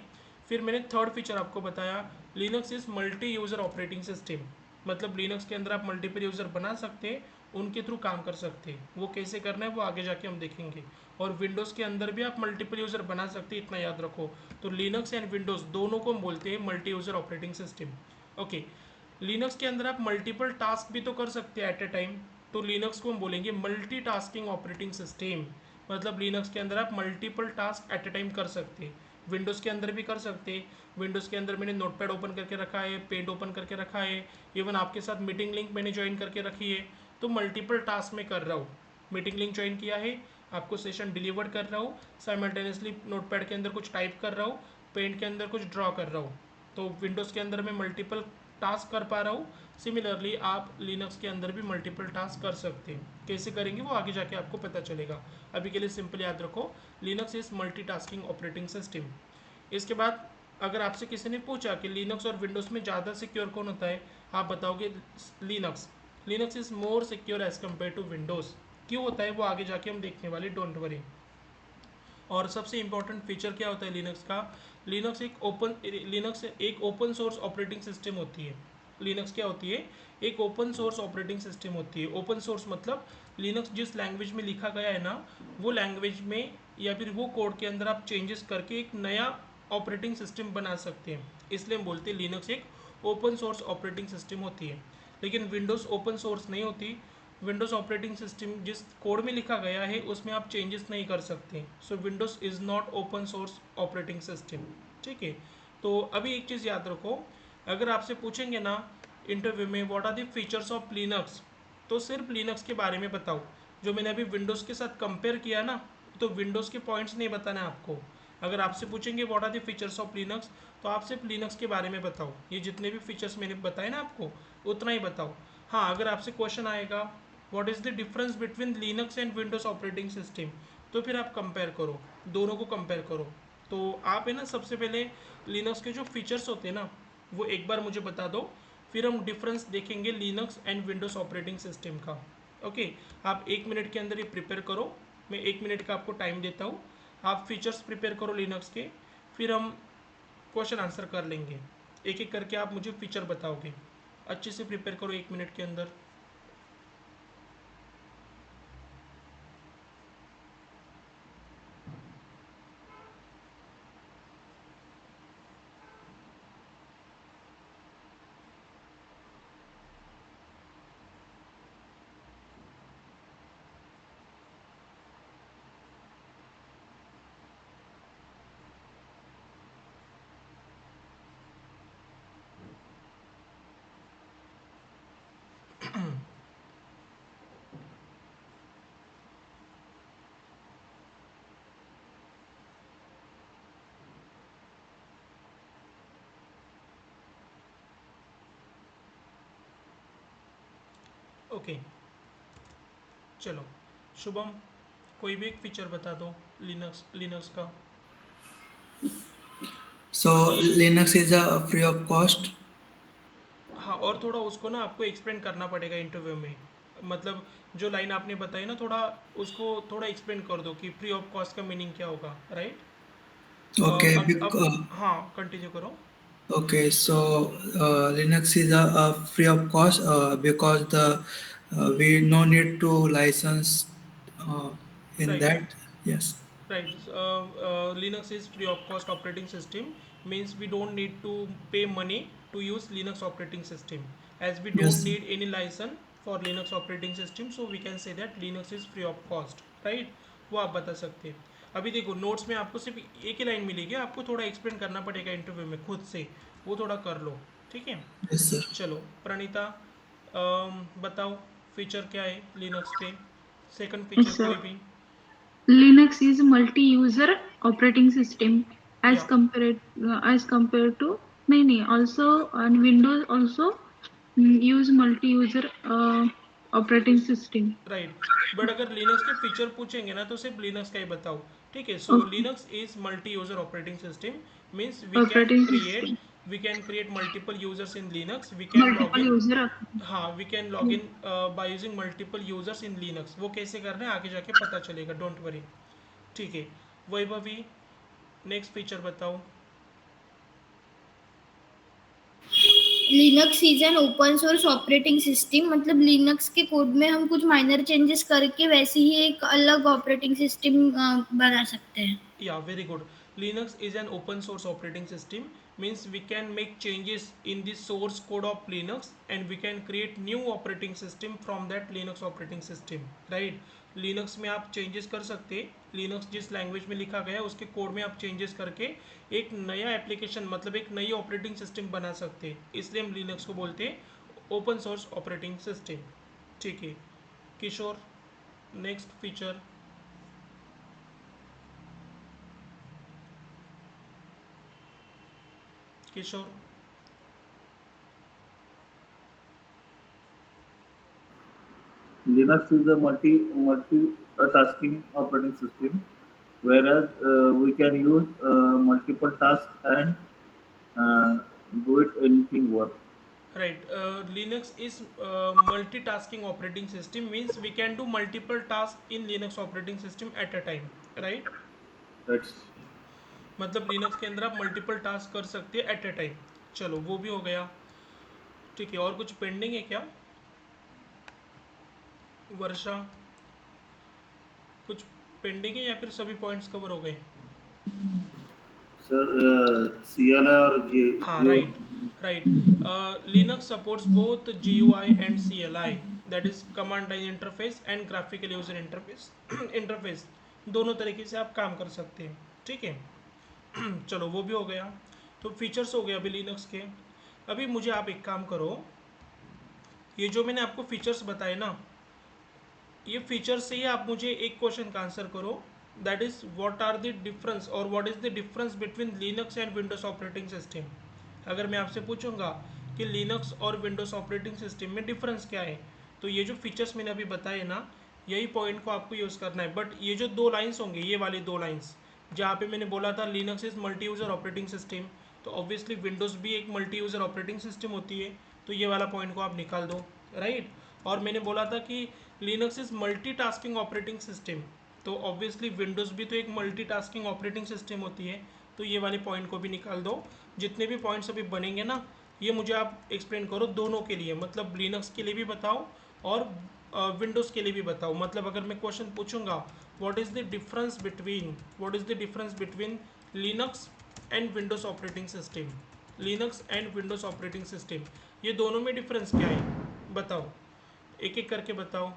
Speaker 1: फिर मैंने थर्ड फीचर आपको बताया, Linux is multi user operating system. मतलब लिनक्स के अंदर आप मल्टीपल यूज़र बना सकते हैं, उनके थ्रू काम कर सकते हैं। वो कैसे करना है वो आगे जाके हम देखेंगे। और विंडोज़ के अंदर भी आप मल्टीपल यूज़र बना सकते हैं, इतना याद रखो। तो लिनक्स एंड विंडोज़ दोनों को हम बोलते हैं multi user operating system. Okay, Linux के अंदर आप मल्टीपल टास्क भी तो कर सकते हैं एट ए टाइम, तो लिनक्स को हम बोलेंगे मल्टी टास्किंग ऑपरेटिंग सिस्टम। मतलब लिनक्स के अंदर आप multiple task at a time कर सकते हैं, विंडोज़ के अंदर भी कर सकते हैं। विंडोज़ के अंदर मैंने नोटपैड ओपन करके रखा है, पेंट ओपन करके रखा है, इवन आपके साथ मीटिंग लिंक मैंने ज्वाइन करके रखी है, तो मल्टीपल टास्क में कर रहा हूँ। मीटिंग लिंक ज्वाइन किया है, आपको सेशन डिलीवर कर रहा हूँ, साइमल्टेनियसली नोटपैड के अंदर कुछ टाइप कर रहा हूँ, पेंट के अंदर कुछ ड्रॉ कर रहा हूँ, तो विंडोज़ के अंदर मैं मल्टीपल टास्क कर पा रहा हूँ। सिमिलरली आप लिनक्स के अंदर भी मल्टीपल टास्क कर सकते हैं। कैसे करेंगे वो आगे जाके आपको पता चलेगा, अभी के लिए सिंपल याद रखो, Linux is multitasking operating system. इसके बाद अगर आपसे किसी ने पूछा कि लिनक्स और विंडोज़ में ज़्यादा सिक्योर कौन होता है, आप बताओगे Linux. Linux is more secure as compare to Windows. क्यों होता है वो आगे जाके हम देखने वाले, डोंट वरी। और सबसे इम्पोर्टेंट फीचर क्या होता है लिनक्स का, लिनक्स एक ओपन सोर्स ऑपरेटिंग सिस्टम होती है। लिनक्स क्या होती है, एक ओपन सोर्स ऑपरेटिंग सिस्टम होती है। ओपन सोर्स मतलब लिनक्स जिस लैंग्वेज में लिखा गया है ना, वो लैंग्वेज में या फिर वो कोड के अंदर आप चेंजेस करके एक नया ऑपरेटिंग सिस्टम बना सकते हैं। इसलिए हम बोलते हैं लिनक्स एक ओपन सोर्स ऑपरेटिंग सिस्टम होती है। लेकिन विंडोज़ ओपन सोर्स नहीं होती। विंडोज़ ऑपरेटिंग सिस्टम जिस कोड में लिखा गया है उसमें आप चेंजेस नहीं कर सकते। So Windows is not open source operating system. ठीक है, तो अभी एक चीज़ याद रखो, अगर आपसे पूछेंगे ना इंटरव्यू में what are the features of Linux, तो सिर्फ लिनक्स के बारे में बताओ। जो मैंने अभी विंडोज़ के साथ कंपेयर किया ना, तो विंडोज़ के पॉइंट्स नहीं बताना है आपको। अगर आपसे पूछेंगे what are the features of Linux, तो आप सिर्फ लिनक्स के बारे में बताओ। ये जितने भी फीचर्स मैंने बताए ना आपको, उतना ही बताओ। हाँ, अगर आपसे क्वेश्चन आएगा what is the difference between Linux and Windows operating system, तो फिर आप कंपेयर करो, दोनों को कंपेयर करो। तो आप है ना सबसे पहले लिनक्स के जो फीचर्स होते हैं ना, वो एक बार मुझे बता दो, फिर हम डिफरेंस देखेंगे Linux and Windows operating system का। ओके, आप 1 मिनट के अंदर ये प्रिपेयर करो। मैं 1 मिनट का आपको टाइम देता हूँ। आप फीचर्स प्रिपेयर करो लिनक्स के, फिर हम क्वेश्चन आंसर कर लेंगे। एक एक करके आप मुझे फीचर बताओगे। अच्छे से प्रिपेयर करो 1 मिनट के अंदर। ओके, चलो शुभम, कोई भी एक फीचर बता दो लिनक्स का।
Speaker 2: So Linux is a free of cost.
Speaker 1: हाँ, और थोड़ा उसको ना आपको एक्सप्लेन करना पड़ेगा इंटरव्यू में। मतलब जो लाइन आपने बताई ना, थोड़ा उसको थोड़ा एक्सप्लेन कर दो कि फ्री ऑफ कॉस्ट का मीनिंग क्या होगा, राइट।
Speaker 2: Okay,
Speaker 1: अब हाँ, कंटिन्यू करो।
Speaker 2: okay. So Linux is a free of cost because the we no need to license uh, in
Speaker 1: right,
Speaker 2: that. Yes.
Speaker 1: right. Linux is free of cost operating system, means we don't need to pay money to use Linux operating system, as we don't
Speaker 2: Yes.
Speaker 1: need any license for Linux operating system, so we can say that Linux is free of cost, right। वो आप बता सकते हैं। अभी देखो notes में आपको सिर्फ एक ही लाइन मिलेगी, आपको थोड़ा एक्सप्लेन करना पड़ेगा इंटरव्यू में खुद से, वो थोड़ा कर लो, ठीक है।
Speaker 2: Yes, sir.
Speaker 1: चलो प्रणीता, बताओ फीचर क्या है लिनक्स के, सेकंड फीचर
Speaker 4: Yes, sir.
Speaker 1: कोई भी।
Speaker 4: Linux is multi-user operating system
Speaker 1: या
Speaker 4: as compared to many. Also, on Windows also use multi-user operating system.
Speaker 1: Right, but अगर लिनक्स के फीचर पूछेंगे ना, तो सिर्फ लिनक्स का ही बताओ, ठीक है। So
Speaker 4: Okay,
Speaker 1: Linux is multi user operating system, means
Speaker 4: operating system.
Speaker 1: We can create multiple users in Linux, we can log
Speaker 4: Multiple
Speaker 1: in.
Speaker 4: user.
Speaker 1: हाँ, we can log in by using multiple users in Linux. वो कैसे करना है आगे जाके पता चलेगा, don't worry, ठीक है। वैभवी, नेक्स्ट फीचर बताओ।
Speaker 5: Linux is an open source operating system, मतलब लिनक्स के कोड में हम कुछ माइनर चेंजेस करके वैसे ही एक अलग ऑपरेटिंग सिस्टम बना सकते हैं।
Speaker 1: Yeah, very good. Linux is an open source operating system, means we can make changes in the source code of Linux and we can create new operating system from that Linux operating system, right। Linux में आप changes कर सकते हैं, Linux जिस language में लिखा गया है उसके कोड में आप changes करके एक नया एप्लीकेशन, मतलब एक नई ऑपरेटिंग सिस्टम बना सकते हैं। इसलिए हम Linux को बोलते हैं ओपन सोर्स ऑपरेटिंग सिस्टम, ठीक है। Kishor, next feature. Kishor,
Speaker 3: Linux is a multi-tasking operating system, whereas we can use multiple tasks and do it anything work.
Speaker 1: Right. Linux is multitasking operating system, means we can do multiple tasks in Linux operating system at a time. Right.
Speaker 3: That's
Speaker 1: मतलब Linux के अंदर आप multiple task कर सकते हैं eight a time. चलो वो भी हो गया। ठीक है, और कुछ पेंडिंग है क्या वर्षा? कुछ पेंडिंग है या फिर सभी पॉइंट्स कवर हो गए?
Speaker 3: sir. CLI or
Speaker 1: हाँ, right right. Linux supports both GUI and CLI, that is command line interface and graphical user interface. Interface दोनों तरीके से आप काम कर सकते हैं। ठीक है। चलो वो भी हो गया। तो फीचर्स हो गए अभी लिनक्स के। अभी मुझे आप एक काम करो, ये जो मैंने आपको फीचर्स बताए ना, ये फीचर्स से ही आप मुझे एक क्वेश्चन का आंसर करो, that is what are the difference और what is the difference between Linux and Windows operating system. अगर मैं आपसे पूछूंगा कि लिनक्स और विंडोज ऑपरेटिंग सिस्टम में डिफरेंस क्या है, तो ये जो फीचर्स मैंने अभी बताए ना, यही पॉइंट को आपको यूज़ करना है। बट ये जो दो लाइन्स होंगे, ये वाली दो लाइन्स जहाँ पे मैंने बोला था Linux is multi user operating system, तो ऑब्वियसली विंडोज़ भी एक मल्टी यूज़र ऑपरेटिंग सिस्टम होती है, तो ये वाला पॉइंट को आप निकाल दो। राइट। और मैंने बोला था कि Linux is multitasking operating system, तो ऑब्वियसली विंडोज़ भी तो एक मल्टीटास्किंग ऑपरेटिंग सिस्टम होती है, तो ये वाले पॉइंट को भी निकाल दो। जितने भी पॉइंट्स अभी बनेंगे ना, ये मुझे आप एक्सप्लेन करो दोनों के लिए, मतलब लिनक्स के लिए भी बताओ और विंडोज़ के लिए भी बताओ। मतलब अगर मैं क्वेश्चन पूछूंगा what is the difference between Linux and Windows operating system, Linux and Windows operating system, ये दोनों में डिफरेंस क्या है बताओ, एक एक करके बताओ।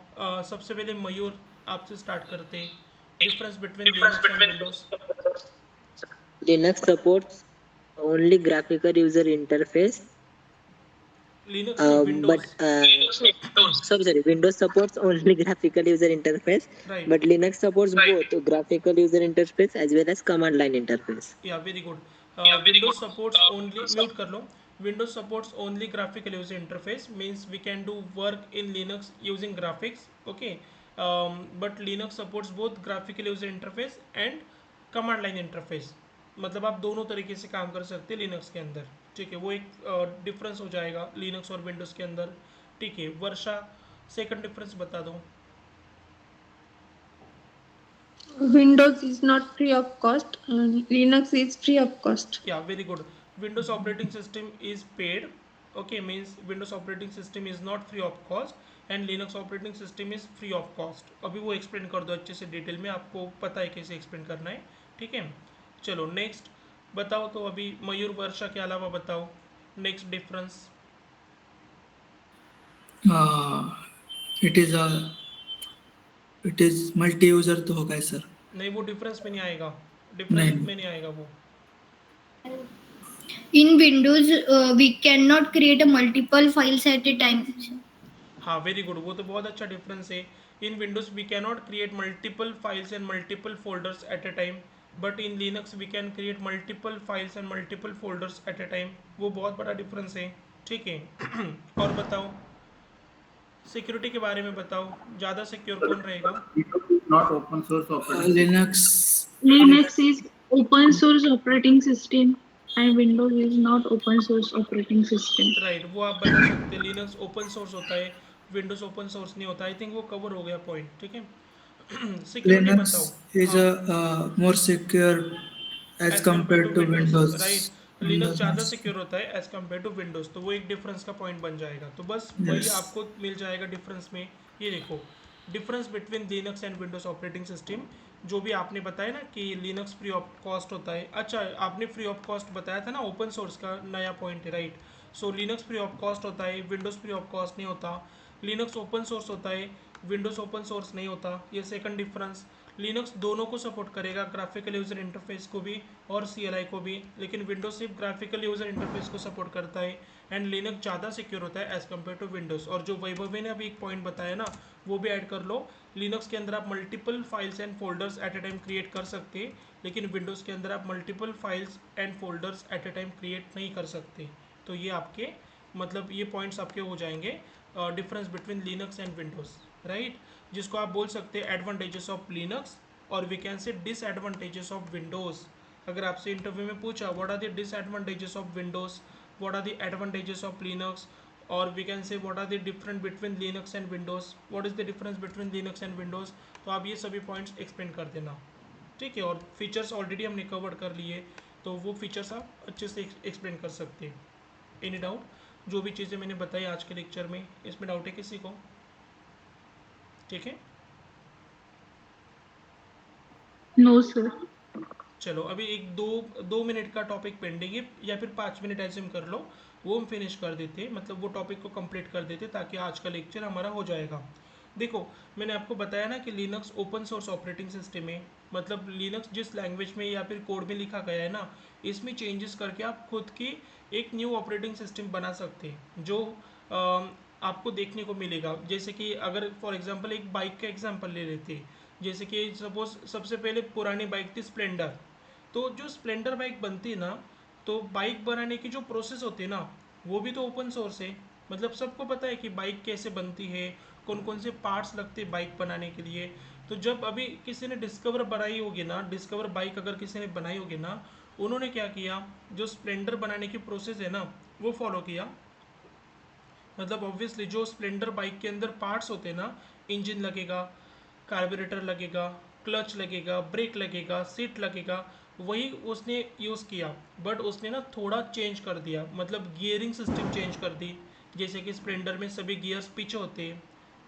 Speaker 1: सबसे पहले मयूर, आपसे स्टार्ट करते हैं। Difference between Linux and Windows.
Speaker 6: Linux supports only graphical user interface,
Speaker 1: Linux नहीं,
Speaker 6: but
Speaker 1: Windows.
Speaker 6: sorry, Windows supports only graphical user interface,
Speaker 1: right.
Speaker 6: but Linux supports both graphical user interface as well as command line interface.
Speaker 1: या very good. Windows supports only, mute कर लो। Windows supports only graphical user interface, means we can do work in Linux using graphics. Okay. But Linux supports both graphical user interface and command line interface, मतलब आप दोनों तरीके से काम कर सकते हैं लिनक्स के अंदर। ठीक है, वो एक डिफरेंस हो जाएगा लिनक्स और विंडोज़ के अंदर। ठीक है वर्षा, सेकंड डिफरेंस बता दो।
Speaker 4: Windows is not free of cost and Linux is free of cost.
Speaker 1: Yeah, very good. Windows operating system is paid. Okay, means Windows operating system is not free of cost and Linux operating system is free of cost. अभी वो explain कर दो अच्छे से detail में, आपको पता है कैसे एक्सप्लेन करना है। ठीक है, चलो नेक्स्ट बताओ। तो अभी मयूर वर्षा के अलावा बताओ next difference.
Speaker 2: It is multi user तो होगा सर?
Speaker 1: नहीं, वो डिफरेंस में नहीं आएगा, डिफरेंस
Speaker 2: नहीं।
Speaker 1: में नहीं आएगा वो।
Speaker 5: In Windows, we cannot create a multiple files at a time.
Speaker 1: हाँ वेरी गुड, वो तो बहुत अच्छा डिफरेंस है। In Windows we cannot create multiple files and multiple folders at a time, but in Linux we can create multiple files and multiple folders at a time, वो बहुत बड़ा difference है। ठीक है। और बताओ सिक्योरिटी के बारे में बताओ, ज़्यादा सिक्योर कौन रहेगा?
Speaker 3: Linux is not open source operating system.
Speaker 4: Linux is open source operating system and Windows is not open source operating system.
Speaker 1: Right, वो आप बता सकते हैं। लिनक्स ओपन सोर्स होता है, विंडोज ओपन सोर्स नहीं होता। आई थिंक वो कवर हो गया पॉइंट। ठीक है। सिक्योरिटी बताओ।
Speaker 2: Linux is more secure as compared to Windows.
Speaker 1: Right, Linux ज़्यादा सिक्योर होता है एज कम्पेयर टू विंडोज़, तो वो एक डिफरेंस का पॉइंट बन जाएगा। तो बस वही
Speaker 2: Yes.
Speaker 1: आपको मिल जाएगा डिफरेंस में। ये देखो difference between Linux and Windows operating system, जो भी आपने बताया ना कि लिनक्स फ्री ऑफ कॉस्ट होता है। अच्छा, आपने फ्री ऑफ कॉस्ट बताया था ना, ओपन सोर्स का नया पॉइंट है। Right, so Linux free of cost होता है, विंडोज़ फ्री ऑफ कॉस्ट नहीं होता। लिनक्स ओपन सोर्स होता है, विंडोज़ ओपन सोर्स नहीं होता। ये सेकंड डिफरेंस। लिनक्स दोनों को सपोर्ट करेगा, ग्राफिकल यूज़र इंटरफेस को भी और CLI को भी, लेकिन विंडोज सिर्फ ग्राफिकल यूज़र इंटरफेस को सपोर्ट करता है। एंड लिनक्स ज़्यादा सिक्योर होता है एज कम्पेयर टू विंडोज़। और जो वैभवी ने अभी एक पॉइंट बताया ना, वो भी ऐड कर लो। लिनक्स के अंदर आप multiple files and folders at a time create कर सकते हैं, लेकिन विंडोज़ के अंदर आप multiple files and folders at a time create नहीं कर सकते। तो ये आपके मतलब ये पॉइंट्स आपके हो जाएंगे difference between Linux and Windows. Right, जिसको आप बोल सकते हैं एडवांटेजेस ऑफ लिनक्स और we can say disadvantages of Windows. अगर आपसे इंटरव्यू में पूछा what are the disadvantages of Windows, what are the advantages of Linux, और we can say what are the difference between Linux and Windows, what is the difference between Linux and Windows. तो आप ये सभी points explain कर देना, ठीक है। और फीचर्स ऑलरेडी हमने कवर कर लिए, तो वो फीचर्स आप अच्छे से एक्सप्लेन कर सकते हैं। Any doubt? जो भी चीज़ें मैंने बताई आज के लेक्चर में, इसमें डाउट है किसी को? ठीक है,
Speaker 4: नो सर।
Speaker 1: चलो अभी एक दो मिनट का टॉपिक पेंडिंग है, या फिर 5 मिनट ऐसे हम कर लो, वो हम फिनिश कर देते, मतलब वो टॉपिक को कंप्लीट कर देते, ताकि आज का लेक्चर हमारा हो जाएगा। देखो, मैंने आपको बताया ना कि Linux open source operating system है, मतलब लिनक्स जिस लैंग्वेज में या फिर कोड में लिखा गया है ना, इसमें चेंजेस करके आप खुद की एक न्यू ऑपरेटिंग सिस्टम बना सकते हैं, जो आपको देखने को मिलेगा। जैसे कि अगर फॉर एग्जांपल एक बाइक का एग्जांपल ले लेते हैं, जैसे कि सपोज सबसे पहले पुरानी बाइक थी स्प्लेंडर, तो जो स्प्लेंडर बाइक बनती है ना, तो बाइक बनाने की जो प्रोसेस होती है ना, वो भी तो ओपन सोर्स है। मतलब सबको पता है कि बाइक कैसे बनती है, कौन कौन से पार्ट्स लगते हैं बाइक बनाने के लिए। तो जब अभी किसी ने डिस्कवर बनाई होगी ना, डिस्कवर बाइक अगर किसी ने बनाई होगी ना, उन्होंने क्या किया, जो स्प्लेंडर बनाने की प्रोसेस है ना, वो फॉलो किया। मतलब ऑब्वियसली जो स्प्लेंडर बाइक के अंदर पार्ट्स होते हैं ना, इंजन लगेगा, कार्बोरेटर लगेगा, क्लच लगेगा, ब्रेक लगेगा, सीट लगेगा, वही उसने यूज़ किया। बट उसने ना थोड़ा चेंज कर दिया, मतलब गियरिंग सिस्टम चेंज कर दी। जैसे कि स्प्लेंडर में सभी गियर्स पीछे होते हैं,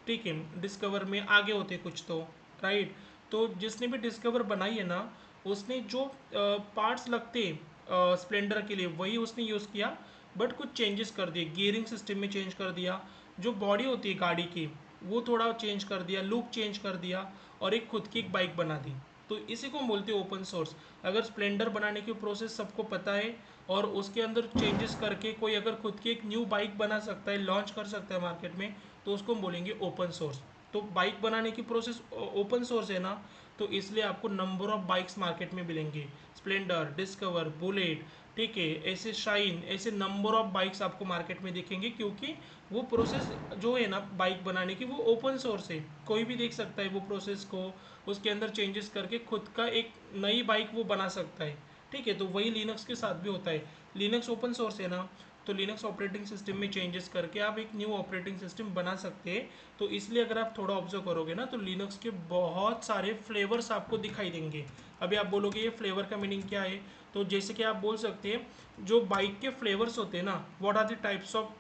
Speaker 1: ठीक है, डिस्कवर में आगे होते कुछ तो, राइट। तो जिसने भी डिस्कवर बनाई है ना, उसने जो पार्ट्स लगते स्प्लेंडर के लिए वही उसने यूज़ किया, बट कुछ चेंजेस कर दिए, गियरिंग सिस्टम में चेंज कर दिया, जो बॉडी होती है गाड़ी की वो थोड़ा चेंज कर दिया, लुक चेंज कर दिया, और एक खुद की एक बाइक बना दी। तो इसी को बोलते हैं ओपन सोर्स। अगर स्प्लेंडर बनाने की प्रोसेस सबको पता है, और उसके अंदर चेंजेस करके कोई अगर खुद की एक न्यू बाइक बना सकता है, लॉन्च कर सकता है मार्केट में, तो उसको हम बोलेंगे ओपन सोर्स। तो बाइक बनाने की प्रोसेस ओपन सोर्स है ना, तो इसलिए आपको नंबर ऑफ बाइक्स मार्केट में मिलेंगे, स्प्लेंडर, डिस्कवर, बुलेट, ठीक है, ऐसे शाइन, ऐसे नंबर ऑफ बाइक्स आपको मार्केट में दिखेंगे, क्योंकि वो प्रोसेस जो है ना बाइक बनाने की, वो ओपन सोर्स है, कोई भी देख सकता है वो प्रोसेस को, उसके अंदर चेंजेस करके खुद का एक नई बाइक वो बना सकता है, ठीक है। तो वही लिनक्स के साथ भी होता है, लिनक्स ओपन सोर्स है ना, तो लिनक्स ऑपरेटिंग सिस्टम में चेंजेस करके आप एक न्यू ऑपरेटिंग सिस्टम बना सकते हैं। तो इसलिए अगर आप थोड़ा ऑब्जर्व करोगे ना, तो लिनक्स के बहुत सारे फ्लेवर्स आपको दिखाई देंगे। अभी आप बोलोगे ये फ्लेवर का मीनिंग क्या है, तो जैसे कि आप बोल सकते हैं जो बाइक के फ्लेवर्स होते हैं ना, what are the types of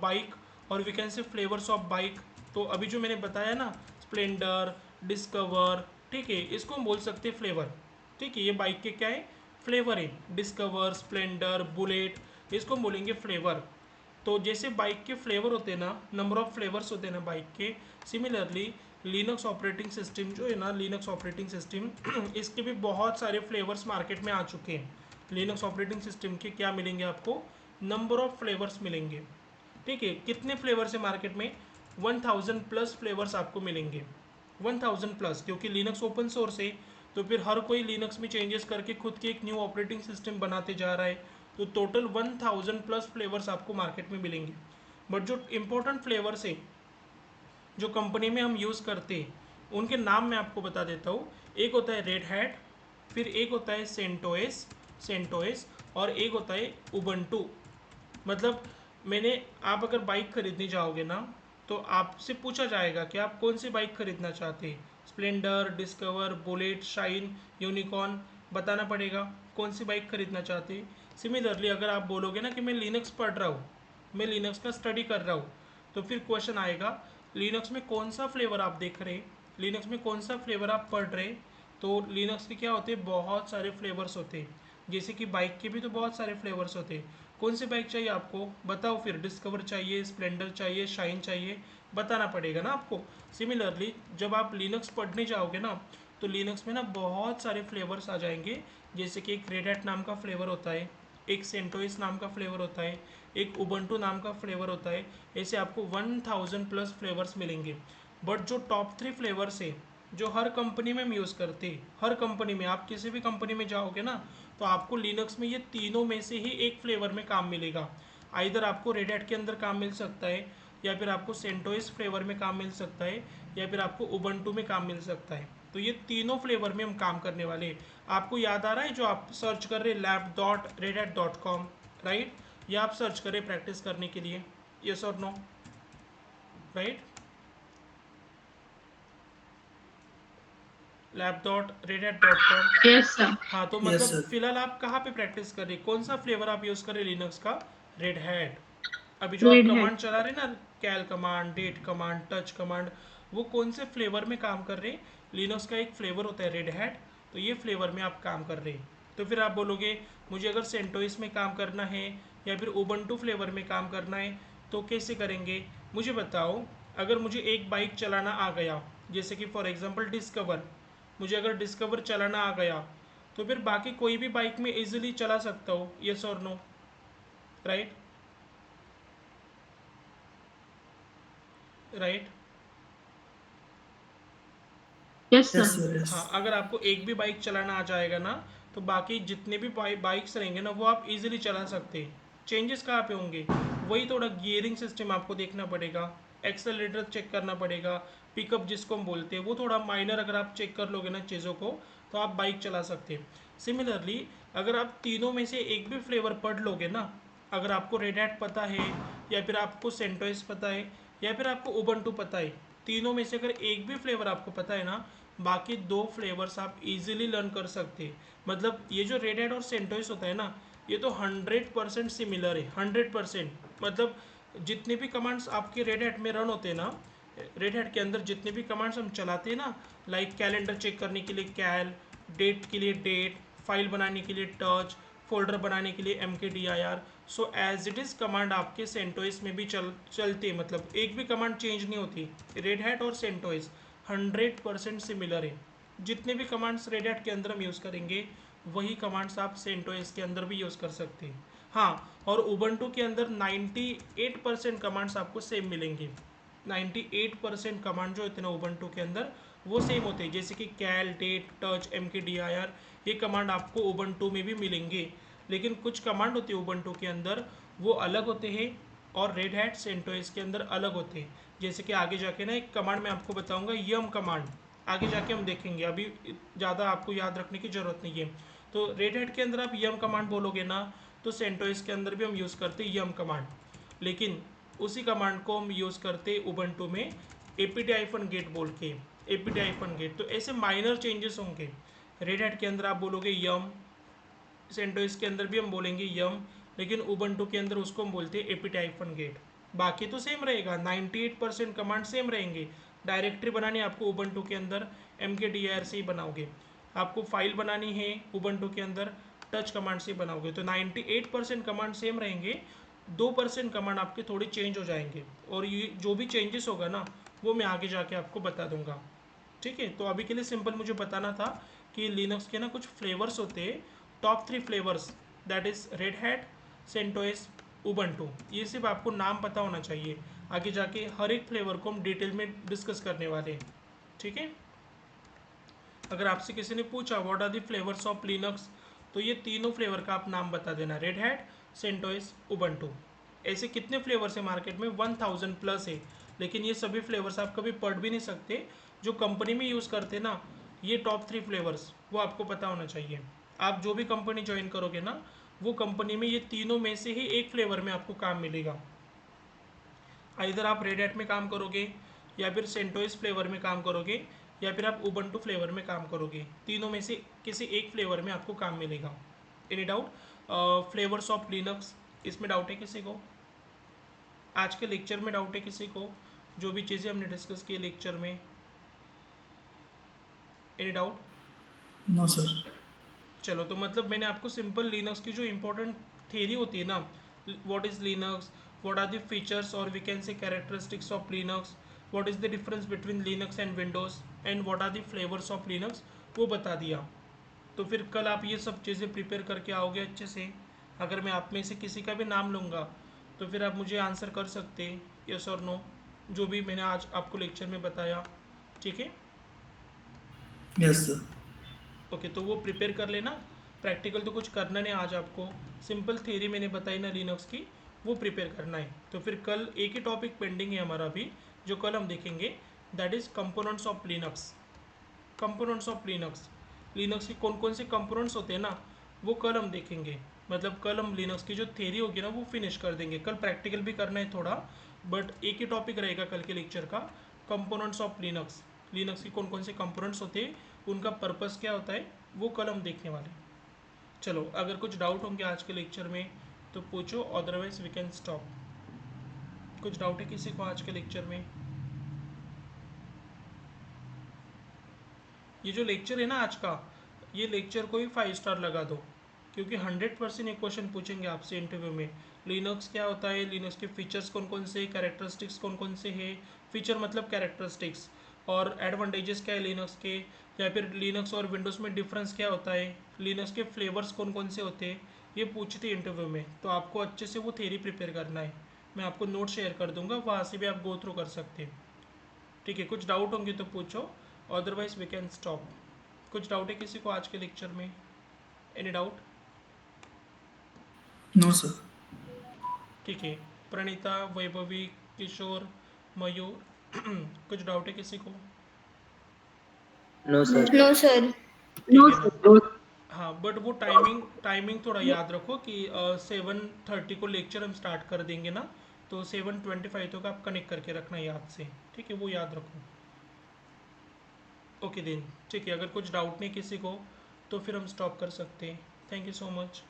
Speaker 1: bike, और we can say flavours of bike. तो अभी जो मैंने बताया ना, स्प्लेंडर, डिस्कवर, ठीक है, इसको हम बोल सकते हैं फ्लेवर, ठीक है। ये बाइक के क्या है, फ्लेवर है, डिस्कवर, स्प्लेंडर, बुलेट, इसको हम बोलेंगे फ्लेवर। तो जैसे बाइक के फ्लेवर होते हैं ना, नंबर ऑफ फ्लेवर्स होते हैं ना बाइक के, सिमिलरली लिनक्स ऑपरेटिंग सिस्टम जो है ना, लिनक्स ऑपरेटिंग सिस्टम इसके भी बहुत सारे फ्लेवर्स मार्केट में आ चुके हैं। लिनक्स ऑपरेटिंग सिस्टम के क्या मिलेंगे आपको, नंबर ऑफ फ्लेवर्स मिलेंगे, ठीक है। कितने फ्लेवर्स है मार्केट में, 1000 प्लस फ्लेवर्स आपको मिलेंगे, 1000 प्लस, क्योंकि लिनक्स ओपन सोर्स है, तो फिर हर कोई लिनक्स में चेंजेस करके खुद की एक न्यू ऑपरेटिंग सिस्टम बनाते जा रहा है, तो टोटल 1000 प्लस फ्लेवर्स आपको मार्केट में मिलेंगे। बट जो इम्पोर्टेंट फ्लेवर्स है जो कंपनी में हम यूज़ करते हैं, उनके नाम मैं आपको बता देता हूँ। एक होता है रेड हैट, फिर एक होता है सेंटोस, और एक होता है उबंटू। मतलब आप अगर बाइक खरीदने जाओगे ना, तो आपसे पूछा जाएगा कि आप कौन सी बाइक खरीदना चाहते हैं, Splendor, discover, bullet, shine, unicorn, बताना पड़ेगा कौन सी बाइक खरीदना चाहते हैं। सिमिलरली अगर आप बोलोगे ना कि मैं लिनक्स पढ़ रहा हूँ, मैं लिनक्स का स्टडी कर रहा हूँ, तो फिर क्वेश्चन आएगा लिनक्स में कौन सा फ्लेवर आप देख रहे, लिनक्स में कौन सा फ्लेवर आप पढ़ रहे। तो लिनक्स के क्या होते हैं, बहुत सारे फ्लेवर्स होते हैं, जैसे कि बाइक के भी तो बहुत सारे फ्लेवर्स होते हैं। कौन सी बाइक चाहिए आपको, बताओ, फिर डिस्कवर चाहिए, स्प्लेंडर चाहिए, शाइन चाहिए, बताना पड़ेगा ना आपको। सिमिलरली जब आप लिनक्स पढ़ने जाओगे ना, तो लिनक्स में ना बहुत सारे फ्लेवर्स आ जाएंगे, जैसे कि एक रेड हैट नाम का फ्लेवर होता है, एक सेंटोस नाम का फ्लेवर होता है, एक उबंटू नाम का फ्लेवर होता है। ऐसे आपको 1000 प्लस फ्लेवर्स मिलेंगे। बट जो टॉप 3 फ्लेवर्स है, जो हर कंपनी में हम यूज़ करते हैं, हर कंपनी में, आप किसी भी कंपनी में जाओगे ना, तो आपको लिनक्स में ये तीनों में से ही एक फ्लेवर में काम मिलेगा। आइदर आपको रेड हैट के अंदर काम मिल सकता है, या फिर आपको सेंटोस फ्लेवर में काम मिल सकता है, या फिर आपको उबंटू में काम मिल सकता है। तो ये तीनों फ्लेवर में हम काम करने वाले हैं। आपको याद आ रहा है जो आप सर्च कर रहे lab.redhat.com, राइट, या आप सर्च करें प्रैक्टिस करने के लिए। यस और no, right? lab.redhat.com।
Speaker 4: Yes, sir.
Speaker 1: हाँ, तो
Speaker 2: Yes,
Speaker 1: मतलब
Speaker 2: sir.
Speaker 1: फिलहाल आप कहाँ पे प्रैक्टिस कर रहे हैं, कौन सा फ्लेवर आप यूज़ कर रहे हैं लिनक्स का? Red hat. अभी जो आप
Speaker 4: Red hat.
Speaker 1: कमांड चला रहे हैं ना, cal command, date command, touch command, वो कौन से फ्लेवर में काम कर रहे हैं? लिनक्स का एक फ्लेवर होता है रेड हैट, तो ये फ्लेवर में आप काम कर रहे हैं। तो फिर आप बोलोगे मुझे अगर सेंटोस में काम करना है या फिर उबंटू फ्लेवर में काम करना है तो कैसे करेंगे? मुझे बताओ, अगर मुझे एक बाइक चलाना आ गया, जैसे कि फॉर एग्जांपल डिस्कवर, मुझे अगर डिस्कवर चलाना आ गया तो फिर बाकी कोई भी बाइक में इजीली चला सकता हो, यस और no, right? Right.
Speaker 4: Yes,
Speaker 2: Yes,
Speaker 4: sir.
Speaker 2: sir.
Speaker 1: हाँ,
Speaker 2: Yes.
Speaker 1: अगर आपको एक भी बाइक चलाना आ जाएगा ना तो बाकी जितने भी बाइक्स रहेंगे ना वो आप इजीली चला सकते हैं। चेंजेस कहाँ पे होंगे? वही थोड़ा गियरिंग सिस्टम आपको देखना पड़ेगा, एक्सेलरेटर चेक करना पड़ेगा, पिकअप जिसको हम बोलते हैं वो थोड़ा माइनर अगर आप चेक कर लोगे ना चीज़ों को तो आप बाइक चला सकते हैं। सिमिलरली अगर आप तीनों में से एक भी फ्लेवर पढ़ लोगे ना, अगर आपको रेड हैट पता है या फिर आपको सेंटोस पता है या फिर आपको उबंटू पता है, तीनों में से अगर एक भी फ्लेवर आपको पता है ना, बाकी दो फ्लेवर्स आप इजीली लर्न कर सकते हैं। मतलब ये जो रेड हैट और सेंटोस होता है ना, ये तो 100% सिमिलर है, 100%। मतलब जितने भी कमांड्स आपके रेड हैट में रन होते हैं ना, रेड हैट के अंदर जितने भी कमांड्स हम चलाते हैं ना, लाइक कैलेंडर चेक करने के लिए कैल, डेट के लिए डेट, फाइल बनाने के लिए टच, फोल्डर बनाने के लिए mkdir, so as it is command आपके सेंटोस में भी चलती है। मतलब एक भी कमांड चेंज नहीं होती। रेड हैट और सेंटोस 100% सिमिलर है। जितने भी कमांड्स रेड हैट के अंदर हम यूज़ करेंगे वही कमांड्स आप सेंटोस के अंदर भी यूज़ कर सकते हैं। हाँ, और उबंटू के अंदर 98% कमांड्स आपको सेम मिलेंगे। 98% कमांड जो होते हैं ना उबंटू के अंदर वो सेम होते हैं, जैसे कि कैल, डेट, टच, mkdir, ये कमांड आपको उबंटू में भी मिलेंगे। लेकिन कुछ कमांड होते हैं उबंटू के अंदर वो अलग होते हैं और रेड हैट सेंटोस के अंदर अलग होते हैं। जैसे कि आगे जाके ना एक कमांड मैं आपको बताऊंगा, यम कमांड, आगे जाके हम देखेंगे, अभी ज़्यादा आपको याद रखने की ज़रूरत नहीं है। तो रेड हैट के अंदर आप यम कमांड बोलोगे ना तो सेंटोस के अंदर भी हम यूज़ करते हैं यम कमांड, लेकिन उसी कमांड को हम यूज़ करते उबंटू में apt-get बोल के, apt-get। तो ऐसे माइनर चेंजेस होंगे। रेड हैट के अंदर आप बोलोगे यम, सेंटोस के अंदर भी हम बोलेंगे यम, लेकिन उबंटू के अंदर उसको हम बोलते हैं apt-get। बाकी तो सेम रहेगा, 98% कमांड सेम रहेंगे। डायरेक्टरी बनानी है आपको उबंटू के अंदर mkdir से ही बनाओगे। आपको फाइल बनानी है उबंटू के अंदर टच कमांड से बनाओगे। तो 98% कमांड सेम रहेंगे, 2% कमांड आपके थोड़े चेंज हो जाएंगे और ये जो भी चेंजेस होगा ना वो मैं आगे जाके आपको बता दूंगा। ठीक है, तो अभी के लिए सिंपल मुझे बताना था कि लिनक्स के ना कुछ फ्लेवर्स होते हैं, top 3 flavours, that is Red Hat, CentOS, Ubuntu. ये सिर्फ आपको नाम पता होना चाहिए, आगे जाके हर एक फ्लेवर को हम डिटेल में डिस्कस करने वाले हैं। ठीक है, अगर आपसे किसी ने पूछा what are the flavours of Linux, तो ये तीनों फ्लेवर का आप नाम बता देना, रेड हैट, सेंटोस, उबंटू। ऐसे कितने फ्लेवर्स है मार्केट में? 1000 प्लस है, लेकिन ये सभी फ्लेवर्स आप कभी पढ़ भी नहीं सकते। जो कंपनी में यूज़ करते ना ये टॉप 3 फ्लेवर्स, वो आपको पता होना चाहिए। आप जो भी कंपनी ज्वाइन करोगे ना वो कंपनी में ये तीनों में से ही एक फ्लेवर में आपको काम मिलेगा। इधर आप रेड हैट में काम करोगे या फिर सेंटोस फ्लेवर में काम करोगे या फिर आप उबंटू फ्लेवर में काम करोगे, तीनों में से किसी एक फ्लेवर में आपको काम मिलेगा। Any doubt? Flavours of Linux, इसमें डाउट है किसी को? आज के लेक्चर में डाउट है किसी को? जो भी चीज़ें हमने डिस्कस की लेक्चर में, एनी डाउट?
Speaker 2: No, sir.
Speaker 1: चलो, तो मतलब मैंने आपको सिंपल लिनक्स की जो इंपॉर्टेंट थ्योरी होती है ना, what is Linux, what are the features और we can say characteristics of Linux, what is the difference between Linux and Windows and what are the flavours of Linux, वो बता दिया। तो फिर कल आप ये सब चीज़ें प्रिपेयर करके आओगे अच्छे से। अगर मैं आप में से किसी का भी नाम लूँगा तो फिर आप मुझे आंसर कर सकते हैं यस और नो, जो भी मैंने आज आपको लेक्चर में बताया। ठीक है,
Speaker 2: Yes, sir.
Speaker 1: ओके, तो वो प्रिपेयर कर लेना। प्रैक्टिकल तो कुछ करना नहीं आज आपको, सिंपल थ्योरी मैंने बताई ना लिनक्स की, वो प्रिपेयर करना है। तो फिर कल एक ही टॉपिक पेंडिंग है हमारा अभी, जो कल हम देखेंगे, that is components of Linux. Components of Linux, Linux के कौन कौन से कंपोनेंट्स होते हैं ना वो कल हम देखेंगे। मतलब कल हम लिनक्स की जो थ्योरी होगी ना वो फिनिश कर देंगे। कल प्रैक्टिकल भी करना है थोड़ा, बट एक ही टॉपिक रहेगा कल के लेक्चर का, कंपोनेंट्स ऑफ लिनक्स। लिनक्स की कौन कौन से कंपोनेंट्स होते हैं, उनका पर्पस क्या होता है, वो कल हम देखने वाले हैं। चलो, अगर कुछ डाउट होंगे आज के लेक्चर में तो पूछो, अदरवाइज वी कैन स्टॉप। कुछ डाउट है किसी को आज के लेक्चर में? ये जो लेक्चर है ना आज का, ये लेक्चर को ही 5 स्टार लगा दो, क्योंकि 100% ये क्वेश्चन पूछेंगे आपसे इंटरव्यू में। लिनक्स क्या होता है, लिनक्स के फीचर्स कौन कौन से, कैरेक्टरिस्टिक्स कौन कौन से हैं, फीचर मतलब कैरेक्टरिस्टिक्स, और एडवांटेजेस क्या है लिनक्स के, या फिर लिनक्स और विंडोज़ में डिफरेंस क्या होता है, लिनक्स के फ्लेवर्स कौन कौन से होते हैं, ये पूछते इंटरव्यू में। तो आपको अच्छे से वो थ्योरी प्रिपेयर करना है। मैं आपको नोट शेयर कर दूंगा, वहाँ से भी आप गो थ्रू कर सकते हैं। ठीक है, कुछ डाउट होंगे तो पूछो, अदरवाइज वी कैन स्टॉप। कुछ डाउट है किसी को आज के लेक्चर में? Any doubt?
Speaker 2: No, sir.
Speaker 1: ठीक है, प्रणीता, वैभवी, किशोर, मयूर कुछ डाउट है किसी को?
Speaker 6: No, sir.
Speaker 5: No sir.
Speaker 1: ठीक
Speaker 4: No,
Speaker 1: है ना?
Speaker 4: sir.
Speaker 1: हाँ, बट वो टाइमिंग थोड़ा याद रखो कि 7:30 को लेक्चर हम स्टार्ट कर देंगे ना, तो 7:25 तक आप कनेक्ट करके रखना याद से। ठीक है, वो याद रखो। ओके देन, ठीक है, अगर कुछ डाउट नहीं किसी को तो फिर हम स्टॉप कर सकते हैं। Thank you so much.